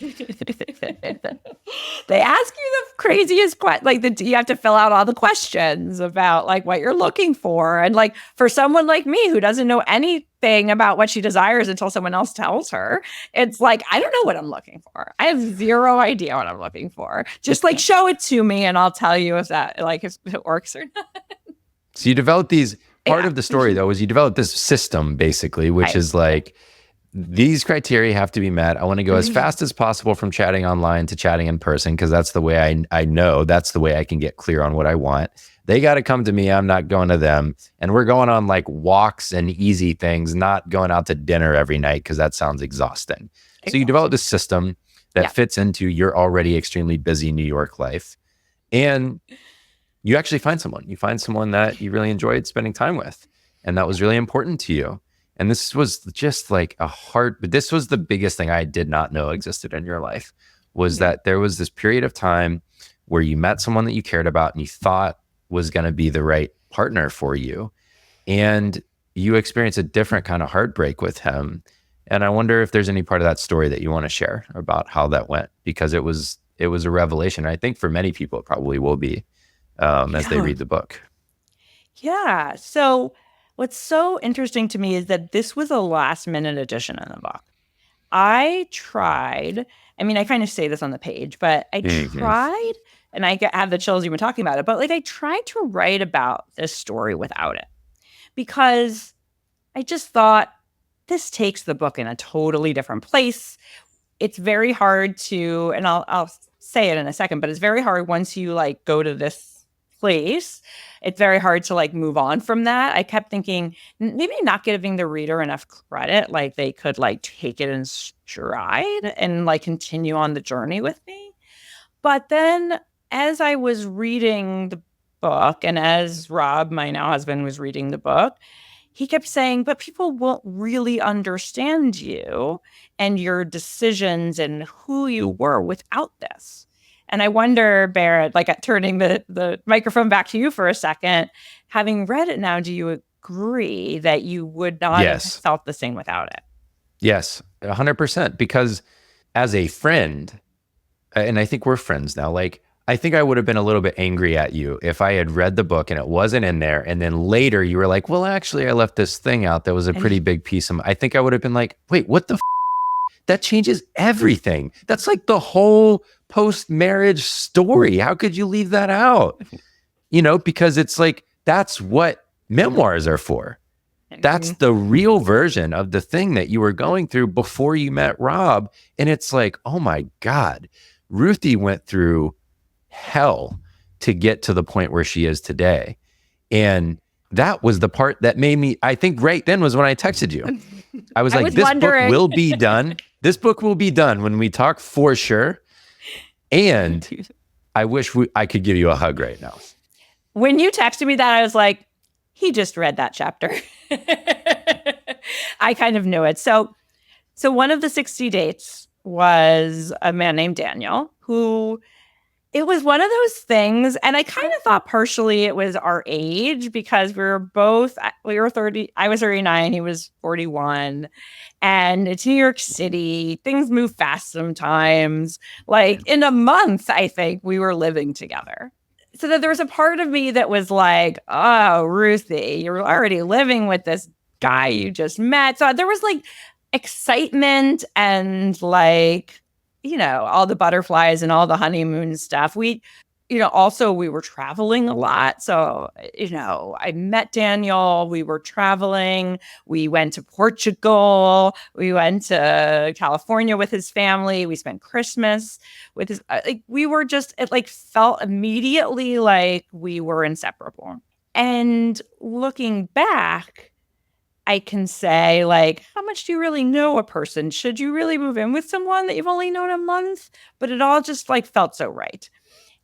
They ask you the craziest questions. You have to fill out all the questions about what you're looking for. And for someone like me who doesn't know anything about what she desires until someone else tells her, it's I don't know what I'm looking for. I have zero idea what I'm looking for. Just show it to me and I'll tell you if that if it works or not. So you develop these. Part of the story, though, is you develop this system, basically, which is these criteria have to be met. I want to go as fast as possible from chatting online to chatting in person, because that's the way I know that's the way I can get clear on what I want. They got to come to me. I'm not going to them. And we're going on walks and easy things, not going out to dinner every night, because that sounds exhausting. So you develop this system that fits into your already extremely busy New York life. And you actually find someone. You find someone that you really enjoyed spending time with, and that was really important to you. And this was just but this was the biggest thing I did not know existed in your life, was that there was this period of time where you met someone that you cared about and you thought was going to be the right partner for you. And you experienced a different kind of heartbreak with him. And I wonder if there's any part of that story that you want to share about how that went, because it was a revelation. I think for many people, it probably will be. As they read the book. Yeah. So what's so interesting to me is that this was a last minute addition in the book. I tried, I kind of say this on the page, but I tried, and I have the chills even talking about it, but I tried to write about this story without it, because I just thought this takes the book in a totally different place. It's very hard to, and I'll say it in a second, but it's very hard once you go to this place. It's very hard to like move on from that. I kept thinking maybe not giving the reader enough credit, like they could like take it in stride and like continue on the journey with me. But then as I was reading the book and as Rob, my now husband, was reading the book, he kept saying, but people won't really understand you and your decisions and who you were without this. And I wonder, Barrett, like turning the microphone back to you for a second, having read it now, do you agree that you would not have Yes. felt the same without it? Yes, 100%. Because as a friend, and I think we're friends now, like, I think I would have been a little bit angry at you if I had read the book and it wasn't in there. And then later you were like, well, actually, I left this thing out that was a pretty big piece of, I think I would have been like, wait, what the that changes everything. That's like the whole post-marriage story. How could you leave that out? You know, because it's like, that's what memoirs are for. That's the real version of the thing that you were going through before you met Rob. And it's like, oh my God, Ruthie went through hell to get to the point where she is today. And that was the part that made me, I think right then was when I texted you. I was like, this book will be done. This book will be done when we talk for sure. And I wish I could give you a hug right now. When you texted me that, I was like, he just read that chapter. I kind of knew it. So one of the 60 dates was a man named Daniel, who it was one of those things. And I kind of thought partially it was our age because we were 30. I was 39. He was 41. And it's New York City. Things move fast sometimes. Like in a month, I think we were living together. So that there was a part of me that was like, oh, Ruthie, you're already living with this guy you just met. So there was like excitement and like, you know, all the butterflies and all the honeymoon stuff. Also we were traveling a lot. So, you know, I met Daniel, we were traveling, we went to Portugal, we went to California with his family, we spent Christmas with his, it like felt immediately like we were inseparable. And looking back, I can say, like, how much do you really know a person? Should you really move in with someone that you've only known a month? But it all just like felt so right.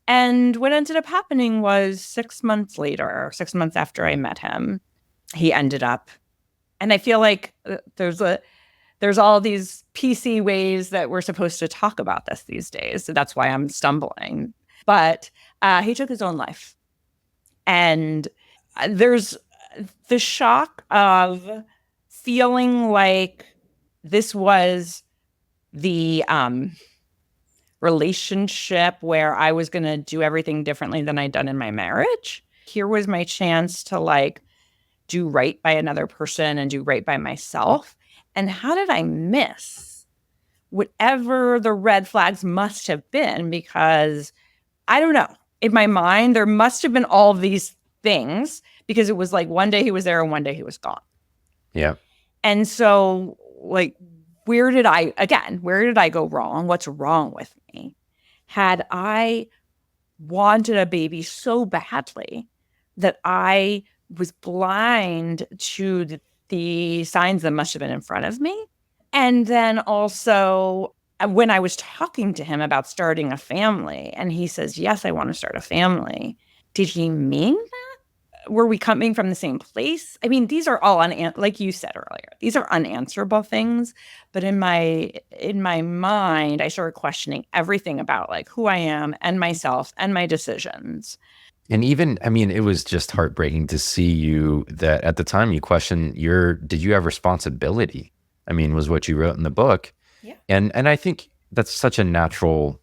And what ended up happening was 6 months later, 6 months after I met him, he ended up. And I feel like there's all these PC ways that we're supposed to talk about this these days. So that's why I'm stumbling. But he took his own life. And there's the shock of feeling like this was the relationship where I was going to do everything differently than I'd done in my marriage. Here was my chance to like do right by another person and do right by myself. And how did I miss whatever the red flags must have been? Because I don't know, in my mind, there must have been all these things because it was like one day he was there and one day he was gone. Yeah. And so like, where did I go wrong? What's wrong with me? Had I wanted a baby so badly that I was blind to the signs that must have been in front of me? And then also when I was talking to him about starting a family and he says, yes, I want to start a family. Did he mean that? Were we coming from the same place? I mean, these are all like you said earlier, these are unanswerable things. But in my mind, I started questioning everything about like who I am and myself and my decisions. And even, I mean, it was just heartbreaking to see you that at the time you questioned did you have responsibility? I mean, was what you wrote in the book. Yeah. And I think that's such a natural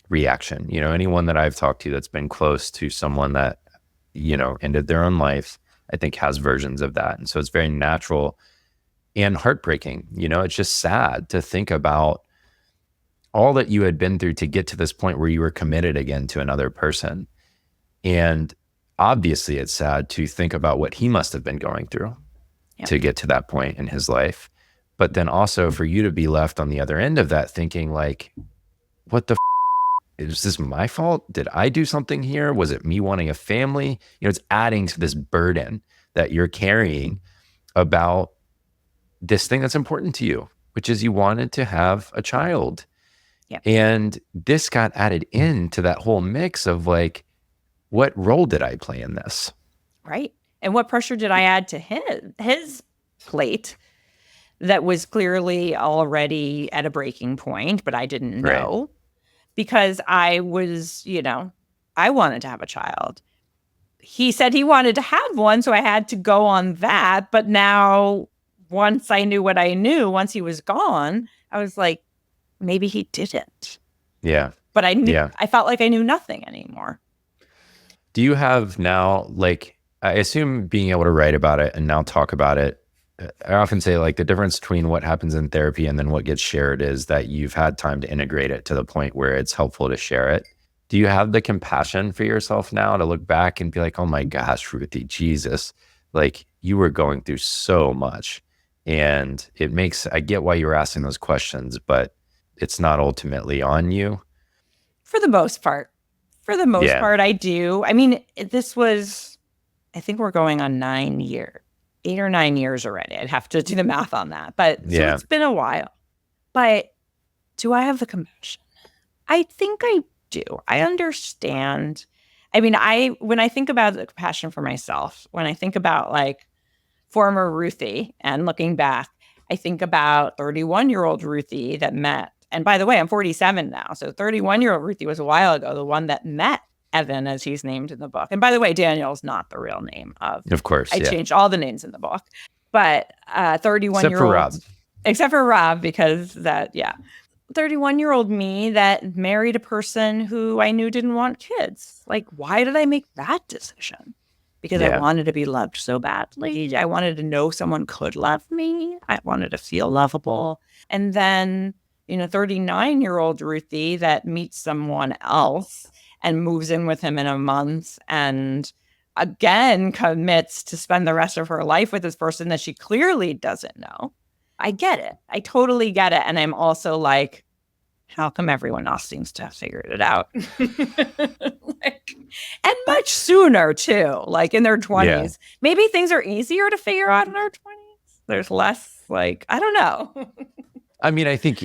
reaction. You know, anyone that I've talked to that's been close to someone that, you know, ended their own life, I think has versions of that. And so it's very natural and heartbreaking. You know, it's just sad to think about all that you had been through to get to this point where you were committed again to another person. And obviously it's sad to think about what he must have been going through to get to that point in his life. But then also for you to be left on the other end of that thinking like, what the is this my fault? Did I do something here? Was it me wanting a family? It's adding to this burden that you're carrying about this thing that's important to you, which is you wanted to have a child. Yeah. And this got added into that whole mix of like, what role did I play in this? Right. And what pressure did I add to his plate that was clearly already at a breaking point, but I didn't know. Right. Because I was, I wanted to have a child. He said he wanted to have one, so I had to go on that. But now, once I knew what I knew, once he was gone, I was like, maybe he didn't. Yeah. But I knew. Yeah. I felt like I knew nothing anymore. Do you have now, like, I assume being able to write about it and now talk about it, I often say like the difference between what happens in therapy and then what gets shared is that you've had time to integrate it to the point where it's helpful to share it. Do you have the compassion for yourself now to look back and be like, oh my gosh, Ruthie, Jesus, like you were going through so much. And I get why you were asking those questions, but it's not ultimately on you. For the most part. I do. I mean, I think we're going on 8 or 9 years already. I'd have to do the math on that. But so it's been a while. But do I have the compassion? I think I do. I understand. I mean, when I think about the compassion for myself, when I think about like former Ruthie and looking back, I think about 31-year-old Ruthie that met. And by the way, I'm 47 now. So 31-year-old Ruthie was a while ago, the one that met Evan, as he's named in the book. And by the way, Daniel's not the real name of course. I changed all the names in the book. But 31-year-old. Except for Rob, because 31-year-old me that married a person who I knew didn't want kids. Like, why did I make that decision? Because I wanted to be loved so badly. I wanted to know someone could love me. I wanted to feel lovable. And then, 39-year-old Ruthie that meets someone else and moves in with him in a month and again commits to spend the rest of her life with this person that she clearly doesn't know. I get it. I totally get it. And I'm also like, how come everyone else seems to have figured it out? And much sooner too, like in their 20s. Yeah. Maybe things are easier to figure out in our 20s. There's less I don't know. I mean, I think,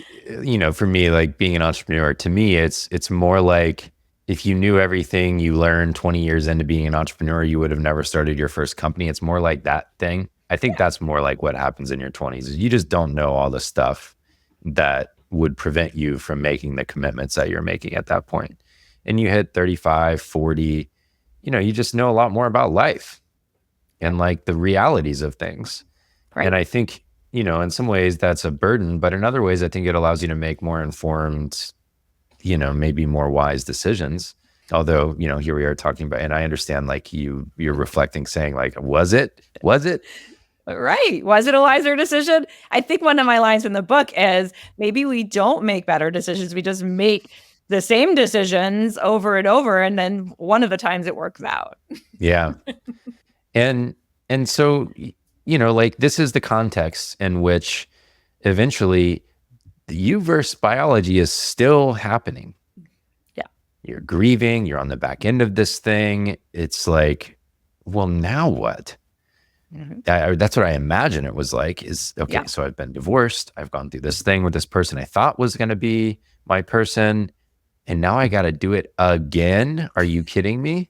for me, like being an entrepreneur, to me, it's more like if you knew everything you learned 20 years into being an entrepreneur, you would have never started your first company. It's more like that thing. I think that's more like what happens in your 20s is you just don't know all the stuff that would prevent you from making the commitments that you're making at that point. And you hit 35, 40, you just know a lot more about life and like the realities of things. Right. And I think, in some ways that's a burden, but in other ways, I think it allows you to make more informed, maybe more wise decisions. Although, here we are talking about, and I understand like you're reflecting saying like, was it? Right. Was it a wiser decision? I think one of my lines in the book is maybe we don't make better decisions. We just make the same decisions over and over. And then one of the times it works out. Yeah. And so, like this is the context in which eventually the you-verse biology is still happening. Yeah. You're grieving. You're on the back end of this thing. It's like, well, now what? Mm-hmm. That's what I imagine it was like So I've been divorced. I've gone through this thing with this person I thought was going to be my person. And now I got to do it again. Are you kidding me?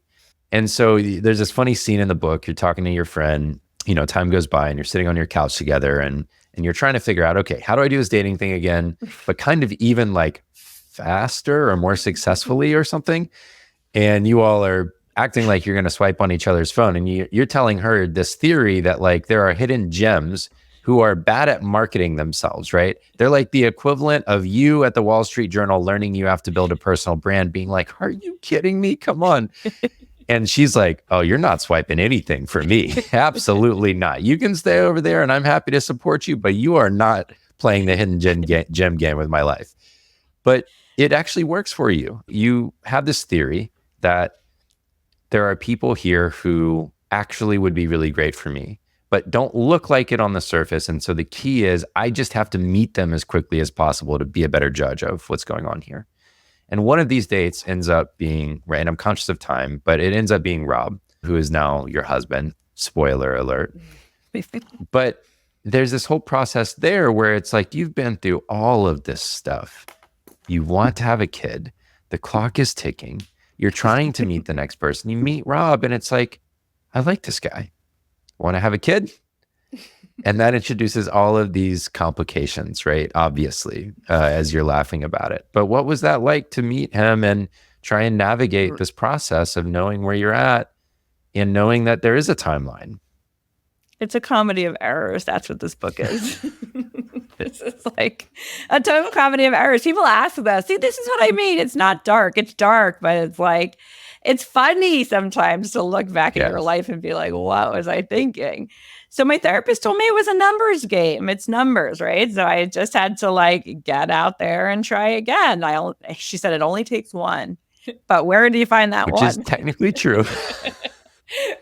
And so there's this funny scene in the book. You're talking to your friend, time goes by and you're sitting on your couch together and you're trying to figure out, okay, how do I do this dating thing again? But kind of even like faster or more successfully or something. And you all are acting like you're going to swipe on each other's phone. And you're telling her this theory that like there are hidden gems who are bad at marketing themselves, right? They're like the equivalent of you at the Wall Street Journal learning you have to build a personal brand, being like, are you kidding me? Come on. And she's like, oh, you're not swiping anything for me. Absolutely not. You can stay over there and I'm happy to support you, but you are not playing the hidden gem game with my life. But it actually works for you. You have this theory that there are people here who actually would be really great for me, but don't look like it on the surface. And so the key is I just have to meet them as quickly as possible to be a better judge of what's going on here. And one of these dates ends up being, right, and I'm conscious of time, but it ends up being Rob, who is now your husband. Spoiler alert. But there's this whole process there where it's like, you've been through all of this stuff. You want to have a kid. The clock is ticking. You're trying to meet the next person. You meet Rob and it's like, I like this guy. Want to have a kid? And that introduces all of these complications, right? Obviously, as you're laughing about it. But what was that like to meet him and try and navigate this process of knowing where you're at and knowing that there is a timeline? It's a comedy of errors. That's what this book is. This is like a total comedy of errors. People ask us, see, this is what I mean. It's not dark. It's dark, but it's like, it's funny sometimes to look back at your life and be like, what was I thinking? So my therapist told me it was a numbers game. It's numbers, right? So I just had to like get out there and try again. She said it only takes one. But where do you find that one? Which is technically true.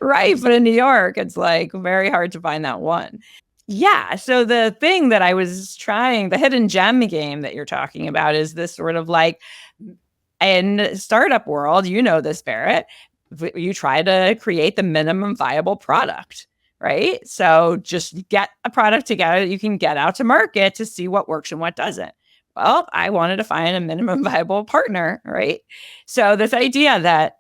Right. But in New York, it's like very hard to find that one. Yeah. So the thing that I was trying, the hidden gem game that you're talking about is this sort of like, in startup world, you know this, Barrett, you try to create the minimum viable product, right? So just get a product together that you can get out to market to see what works and what doesn't. Well, I wanted to find a minimum viable partner, right? So this idea that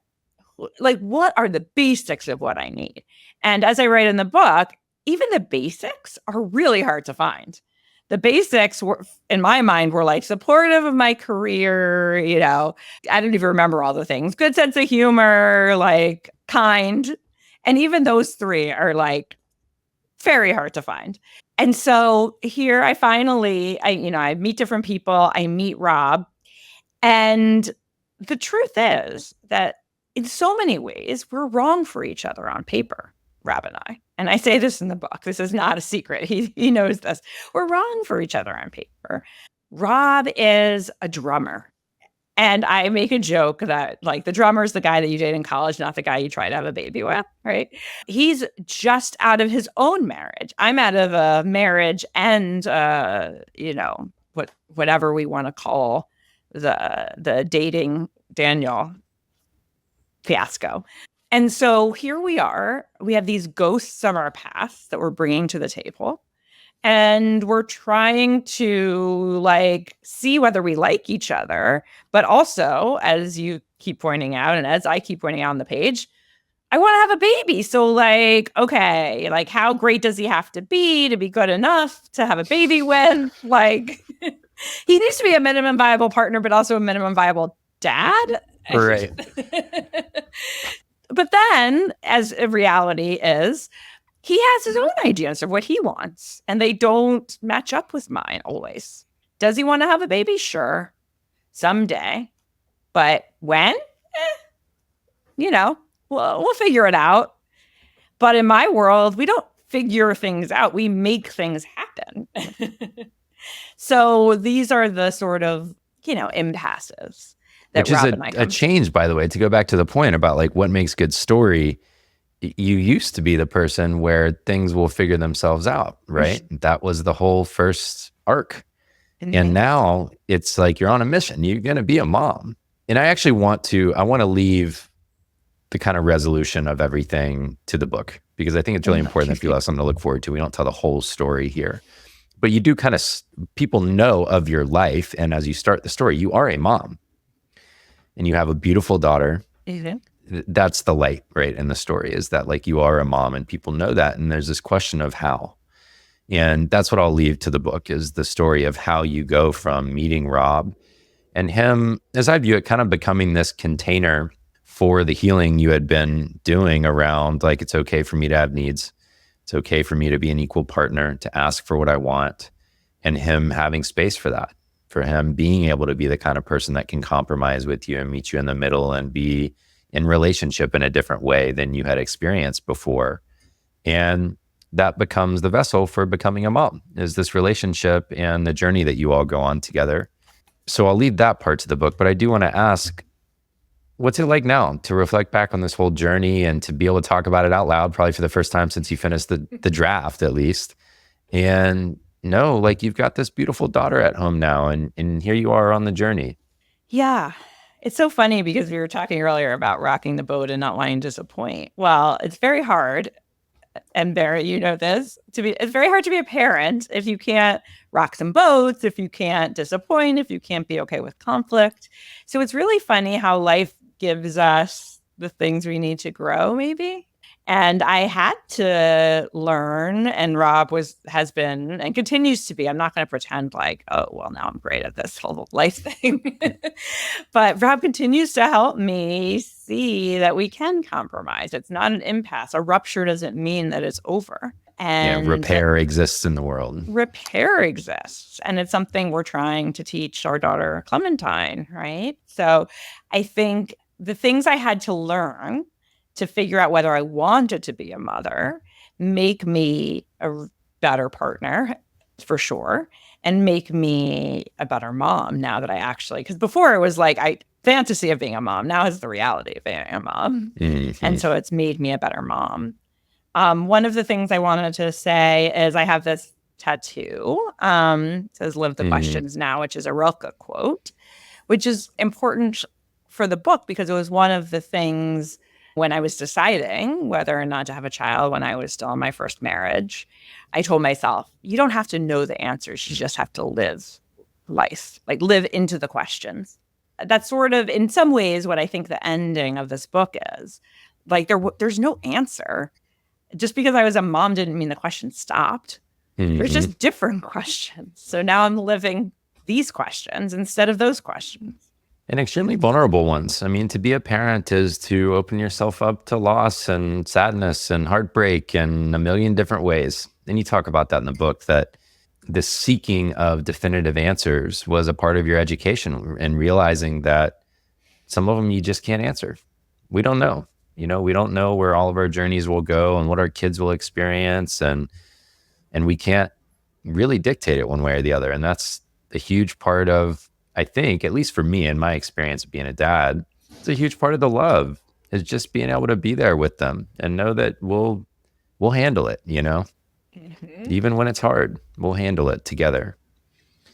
like, what are the basics of what I need? And as I write in the book, even the basics are really hard to find. The basics were, in my mind, were like supportive of my career. You know, I don't even remember all the things. Good sense of humor, like kind. And even those three are like very hard to find. And so here I finally, I meet different people. I meet Rob. And the truth is that in so many ways, we're wrong for each other on paper, Rob and I. And I say this in the book. This is not a secret. He knows this. We're wrong for each other on paper. Rob is a drummer. And I make a joke that like the drummer is the guy that you date in college, not the guy you try to have a baby with, right? He's just out of his own marriage. I'm out of a marriage and, whatever we want to call the dating Daniel fiasco. And so here we are. We have these ghosts of our past that we're bringing to the table. And we're trying to like see whether we like each other. But also, as you keep pointing out, and as I keep pointing out on the page, I want to have a baby. So like, okay, like how great does he have to be good enough to have a baby with? Like, he needs to be a minimum viable partner, but also a minimum viable dad. Right. But then, as a reality is, he has his own ideas of what he wants, and they don't match up with mine always. Does he want to have a baby? Sure. Someday. But when? We'll figure it out. But in my world, we don't figure things out. We make things happen. So these are the sort of, impasses. Which is a change, by the way, to go back to the point about like what makes good story. You used to be the person where things will figure themselves out, right? That was the whole first arc. And now it's like you're on a mission. You're going to be a mom. And I actually want to leave the kind of resolution of everything to the book, because I think it's really important that people have something to look forward to. We don't tell the whole story here. But you do kind of, people know of your life. And as you start the story, you are a mom. And you have a beautiful daughter. Mm-hmm. That's the light, right, in the story, is that like you are a mom and people know that. And there's this question of how. And that's what I'll leave to the book, is the story of how you go from meeting Rob and him, as I view it, kind of becoming this container for the healing you had been doing around like, it's okay for me to have needs. It's okay for me to be an equal partner, to ask for what I want, and him having space for that. For him being able to be the kind of person that can compromise with you and meet you in the middle and be in relationship in a different way than you had experienced before. And that becomes the vessel for becoming a mom, is this relationship and the journey that you all go on together. So I'll leave that part to the book, but I do want to ask, what's it like now to reflect back on this whole journey and to be able to talk about it out loud, probably for the first time since you finished the draft at least, and like you've got this beautiful daughter at home now, and here you are on the journey. Yeah. It's so funny because we were talking earlier about rocking the boat and not wanting to disappoint. Well, it's very hard, and Barry, you know this, it's very hard to be a parent if you can't rock some boats, if you can't disappoint, if you can't be okay with conflict. So it's really funny how life gives us the things we need to grow, maybe. And I had to learn, and Rob has been and continues to be. I'm not going to pretend like, oh, well, now I'm great at this whole life thing. But Rob continues to help me see that we can compromise. It's not an impasse. A rupture doesn't mean that it's over. And repair exists in the world. Repair exists. And it's something we're trying to teach our daughter Clementine, right? So I think the things I had to learn to figure out whether I wanted to be a mother make me a better partner, for sure, and make me a better mom now that I actually, because before it was like fantasy of being a mom. Now it's the reality of being a mom. Mm-hmm. And so it's made me a better mom. One of the things I wanted to say is I have this tattoo. It says "Live the questions now," which is a Rilke quote, which is important for the book because it was one of the things when I was deciding whether or not to have a child when I was still in my first marriage. I told myself, you don't have to know the answers. You just have to live life, like live into the questions. That's sort of, in some ways, what I think the ending of this book is. Like there's no answer. Just because I was a mom didn't mean the question stopped. Mm-hmm. There's just different questions. So now I'm living these questions instead of those questions. And extremely vulnerable ones. I mean, to be a parent is to open yourself up to loss and sadness and heartbreak in a million different ways. And you talk about that in the book, that the seeking of definitive answers was a part of your education, and realizing that some of them you just can't answer. We don't know. We don't know where all of our journeys will go and what our kids will experience. And we can't really dictate it one way or the other. And that's a huge part of, I think, at least for me and my experience of being a dad, it's a huge part of the love is just being able to be there with them and know that we'll handle it, Mm-hmm. Even when it's hard, we'll handle it together.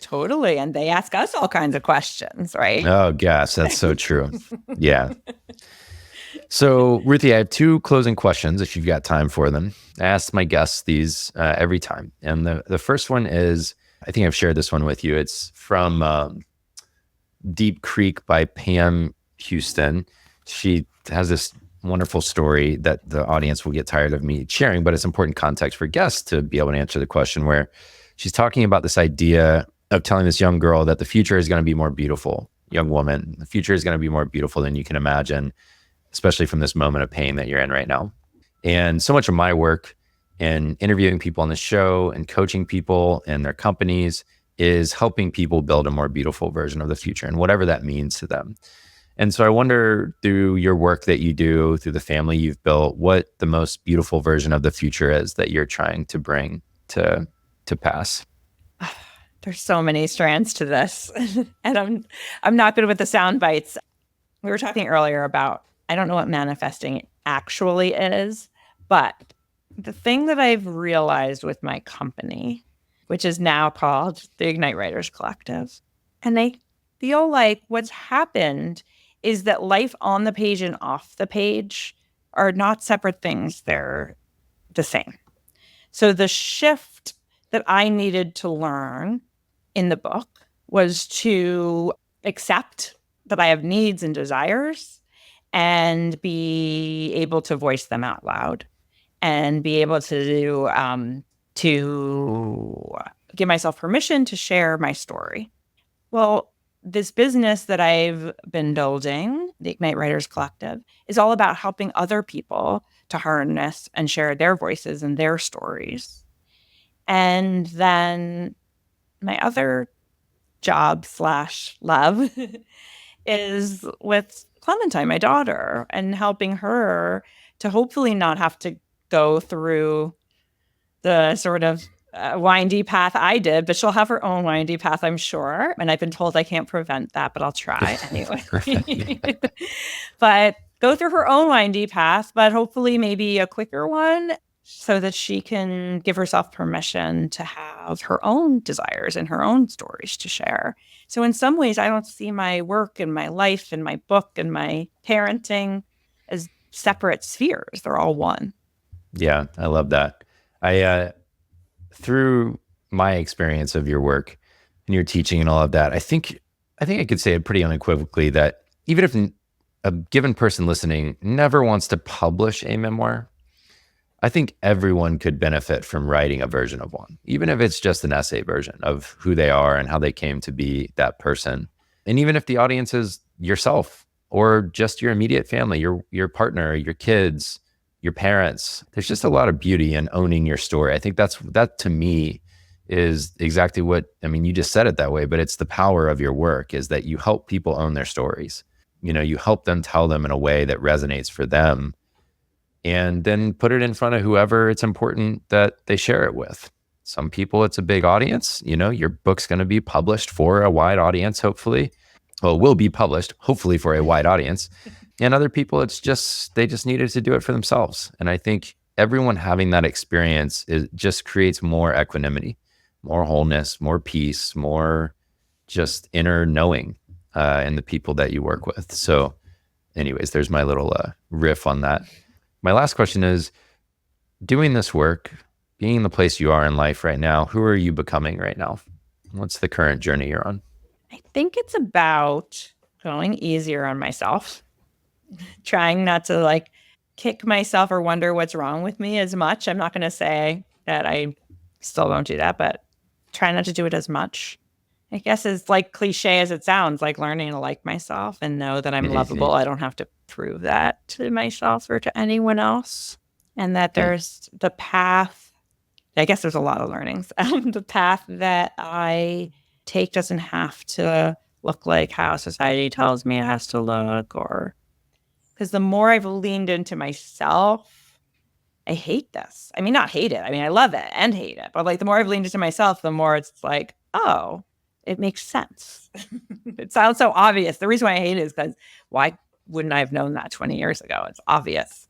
Totally. And they ask us all kinds of questions, right? Oh, gosh, that's so true. Yeah. So, Ruthie, I have two closing questions if you've got time for them. I ask my guests these every time. And the first one is, I think I've shared this one with you. It's from Deep Creek by Pam Houston. She has this wonderful story that the audience will get tired of me sharing, but it's important context for guests to be able to answer the question, where she's talking about this idea of telling this young girl that the future is going to be more beautiful, young woman, the future is going to be more beautiful than you can imagine, especially from this moment of pain that you're in right now. And so much of my work in interviewing people on the show and coaching people and their companies is helping people build a more beautiful version of the future and whatever that means to them. And so I wonder, through your work that you do, through the family you've built, what the most beautiful version of the future is that you're trying to bring to pass. There's so many strands to this. And I'm not good with the sound bites. We were talking earlier about, I don't know what manifesting actually is, but the thing that I've realized with my company, which is now called the Ignite Writers Collective, and I feel like what's happened is that life on the page and off the page are not separate things. They're the same. So the shift that I needed to learn in the book was to accept that I have needs and desires and be able to voice them out loud and be able to give myself permission to share my story. Well, this business that I've been building, the Ignite Writers Collective, is all about helping other people to harness and share their voices and their stories. And then my other job / love is with Clementine, my daughter, and helping her to hopefully not have to go through the sort of windy path I did, but she'll have her own windy path, I'm sure. And I've been told I can't prevent that, but I'll try anyway. But go through her own windy path, but hopefully maybe a quicker one. so that she can give herself permission to have her own desires and her own stories to share. So in some ways, I don't see my work and my life and my book and my parenting as separate spheres. They're all one. Yeah, I love that. Through my experience of your work and your teaching and all of that, I think I could say it pretty unequivocally that even if a given person listening never wants to publish a memoir, I think everyone could benefit from writing a version of one, even if it's just an essay version of who they are and how they came to be that person. And even if the audience is yourself or just your immediate family, your partner, your kids, your parents, there's just a lot of beauty in owning your story. I think that to me is exactly what, I mean, you just said it that way, but it's the power of your work is that you help people own their stories. You help them tell them in a way that resonates for them, and then put it in front of whoever it's important that they share it with. Some people, it's a big audience. Your book's going to be published for a wide audience, hopefully. Well, it will be published, hopefully, for a wide audience. And other people, they just needed to do it for themselves. And I think everyone having that experience just creates more equanimity, more wholeness, more peace, more just inner knowing in the people that you work with. So anyways, there's my little riff on that. My last question is, doing this work, being in the place you are in life right now, who are you becoming right now? What's the current journey you're on? I think it's about going easier on myself, trying not to kick myself or wonder what's wrong with me as much. I'm not going to say that I still don't do that, but try not to do it as much. I guess as cliche as it sounds, learning to like myself and know that I'm lovable. I don't have to prove that to myself or to anyone else. And that there's the path. I guess there's a lot of learnings. The path that I take doesn't have to look like how society tells me it has to look, or because the more I've leaned into myself, I hate this. I mean, not hate it. I mean, I love it and hate it. But the more I've leaned into myself, the more it's oh, it makes sense. It sounds so obvious. The reason why I hate it is because why wouldn't I have known that 20 years ago? It's obvious.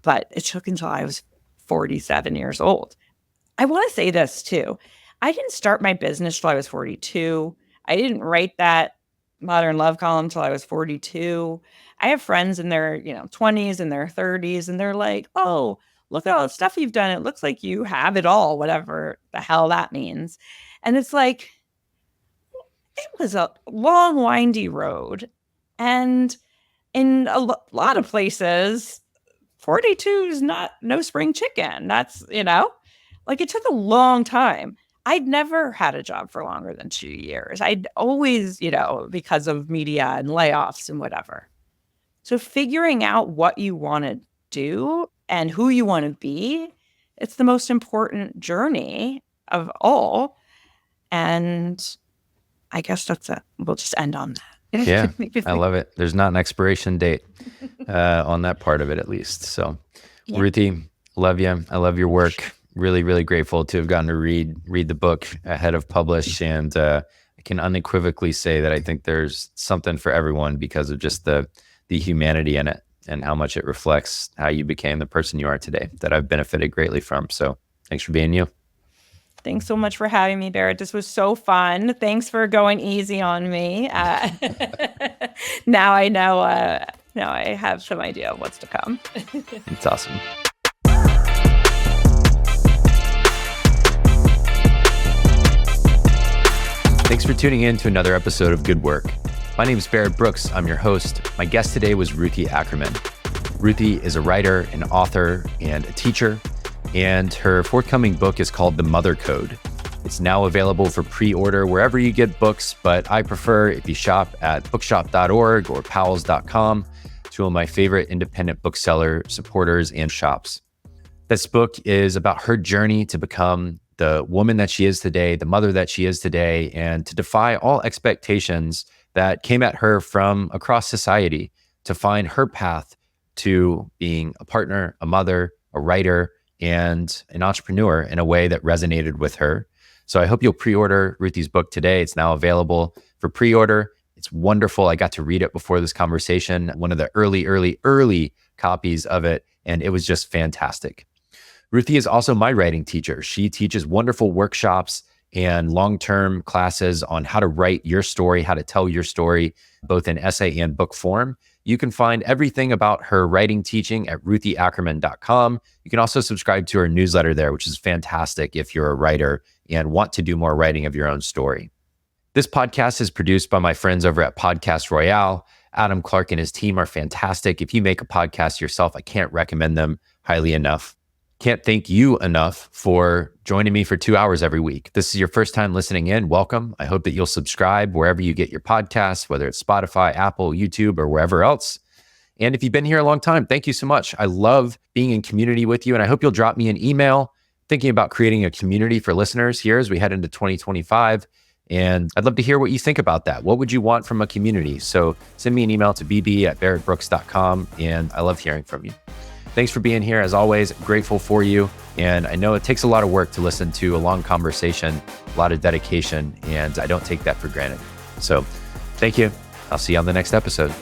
But it took until I was 47 years old. I want to say this too. I didn't start my business till I was 42. I didn't write that Modern Love column till I was 42. I have friends in their 20s and their 30s, and they're like, oh, look at all the stuff you've done. It looks like you have it all, whatever the hell that means. And it's it was a long, windy road. And in a lot of places, 42 is no spring chicken. That's, it took a long time. I'd never had a job for longer than 2 years. I'd always, because of media and layoffs and whatever. So figuring out what you want to do and who you want to be, it's the most important journey of all. And I guess that's it. We'll just end on that. Yeah, I love it. There's not an expiration date on that part of it, at least. So, yeah. Ruthie, love you. I love your work. Really, really grateful to have gotten to read the book ahead of publish. And I can unequivocally say that I think there's something for everyone because of just the humanity in it and how much it reflects how you became the person you are today that I've benefited greatly from. So thanks for being you. Thanks so much for having me, Barrett. This was so fun. Thanks for going easy on me. Now I know, now I have some idea of what's to come. It's awesome. Thanks for tuning in to another episode of Good Work. My name is Barrett Brooks. I'm your host. My guest today was Ruthie Ackerman. Ruthie is a writer, an author, and a teacher. And her forthcoming book is called The Mother Code. It's now available for pre-order wherever you get books, but I prefer if you shop at bookshop.org or powells.com, two of my favorite independent bookseller supporters and shops. This book is about her journey to become the woman that she is today, the mother that she is today, and to defy all expectations that came at her from across society to find her path to being a partner, a mother, a writer, and an entrepreneur in a way that resonated with her. So I hope you'll pre-order Ruthie's book today. It's now available for pre-order. It's wonderful. I got to read it before this conversation, one of the early copies of it, and it was just fantastic. Ruthie is also my writing teacher. She teaches wonderful workshops and long-term classes on how to write your story, how to tell your story, both in essay and book form. You can find everything about her writing teaching at ruthieackerman.com. You can also subscribe to her newsletter there, which is fantastic if you're a writer and want to do more writing of your own story. This podcast is produced by my friends over at Podcast Royale. Adam Clark and his team are fantastic. If you make a podcast yourself, I can't recommend them highly enough. Can't thank you enough for joining me for 2 hours every week. This is your first time listening in. Welcome. I hope that you'll subscribe wherever you get your podcasts, whether it's Spotify, Apple, YouTube, or wherever else. And if you've been here a long time, thank you so much. I love being in community with you, and I hope you'll drop me an email thinking about creating a community for listeners here as we head into 2025. And I'd love to hear what you think about that. What would you want from a community? So send me an email to bb@barrettbrooks.com, and I love hearing from you. Thanks for being here. As always, grateful for you. And I know it takes a lot of work to listen to a long conversation, a lot of dedication, and I don't take that for granted. So thank you. I'll see you on the next episode.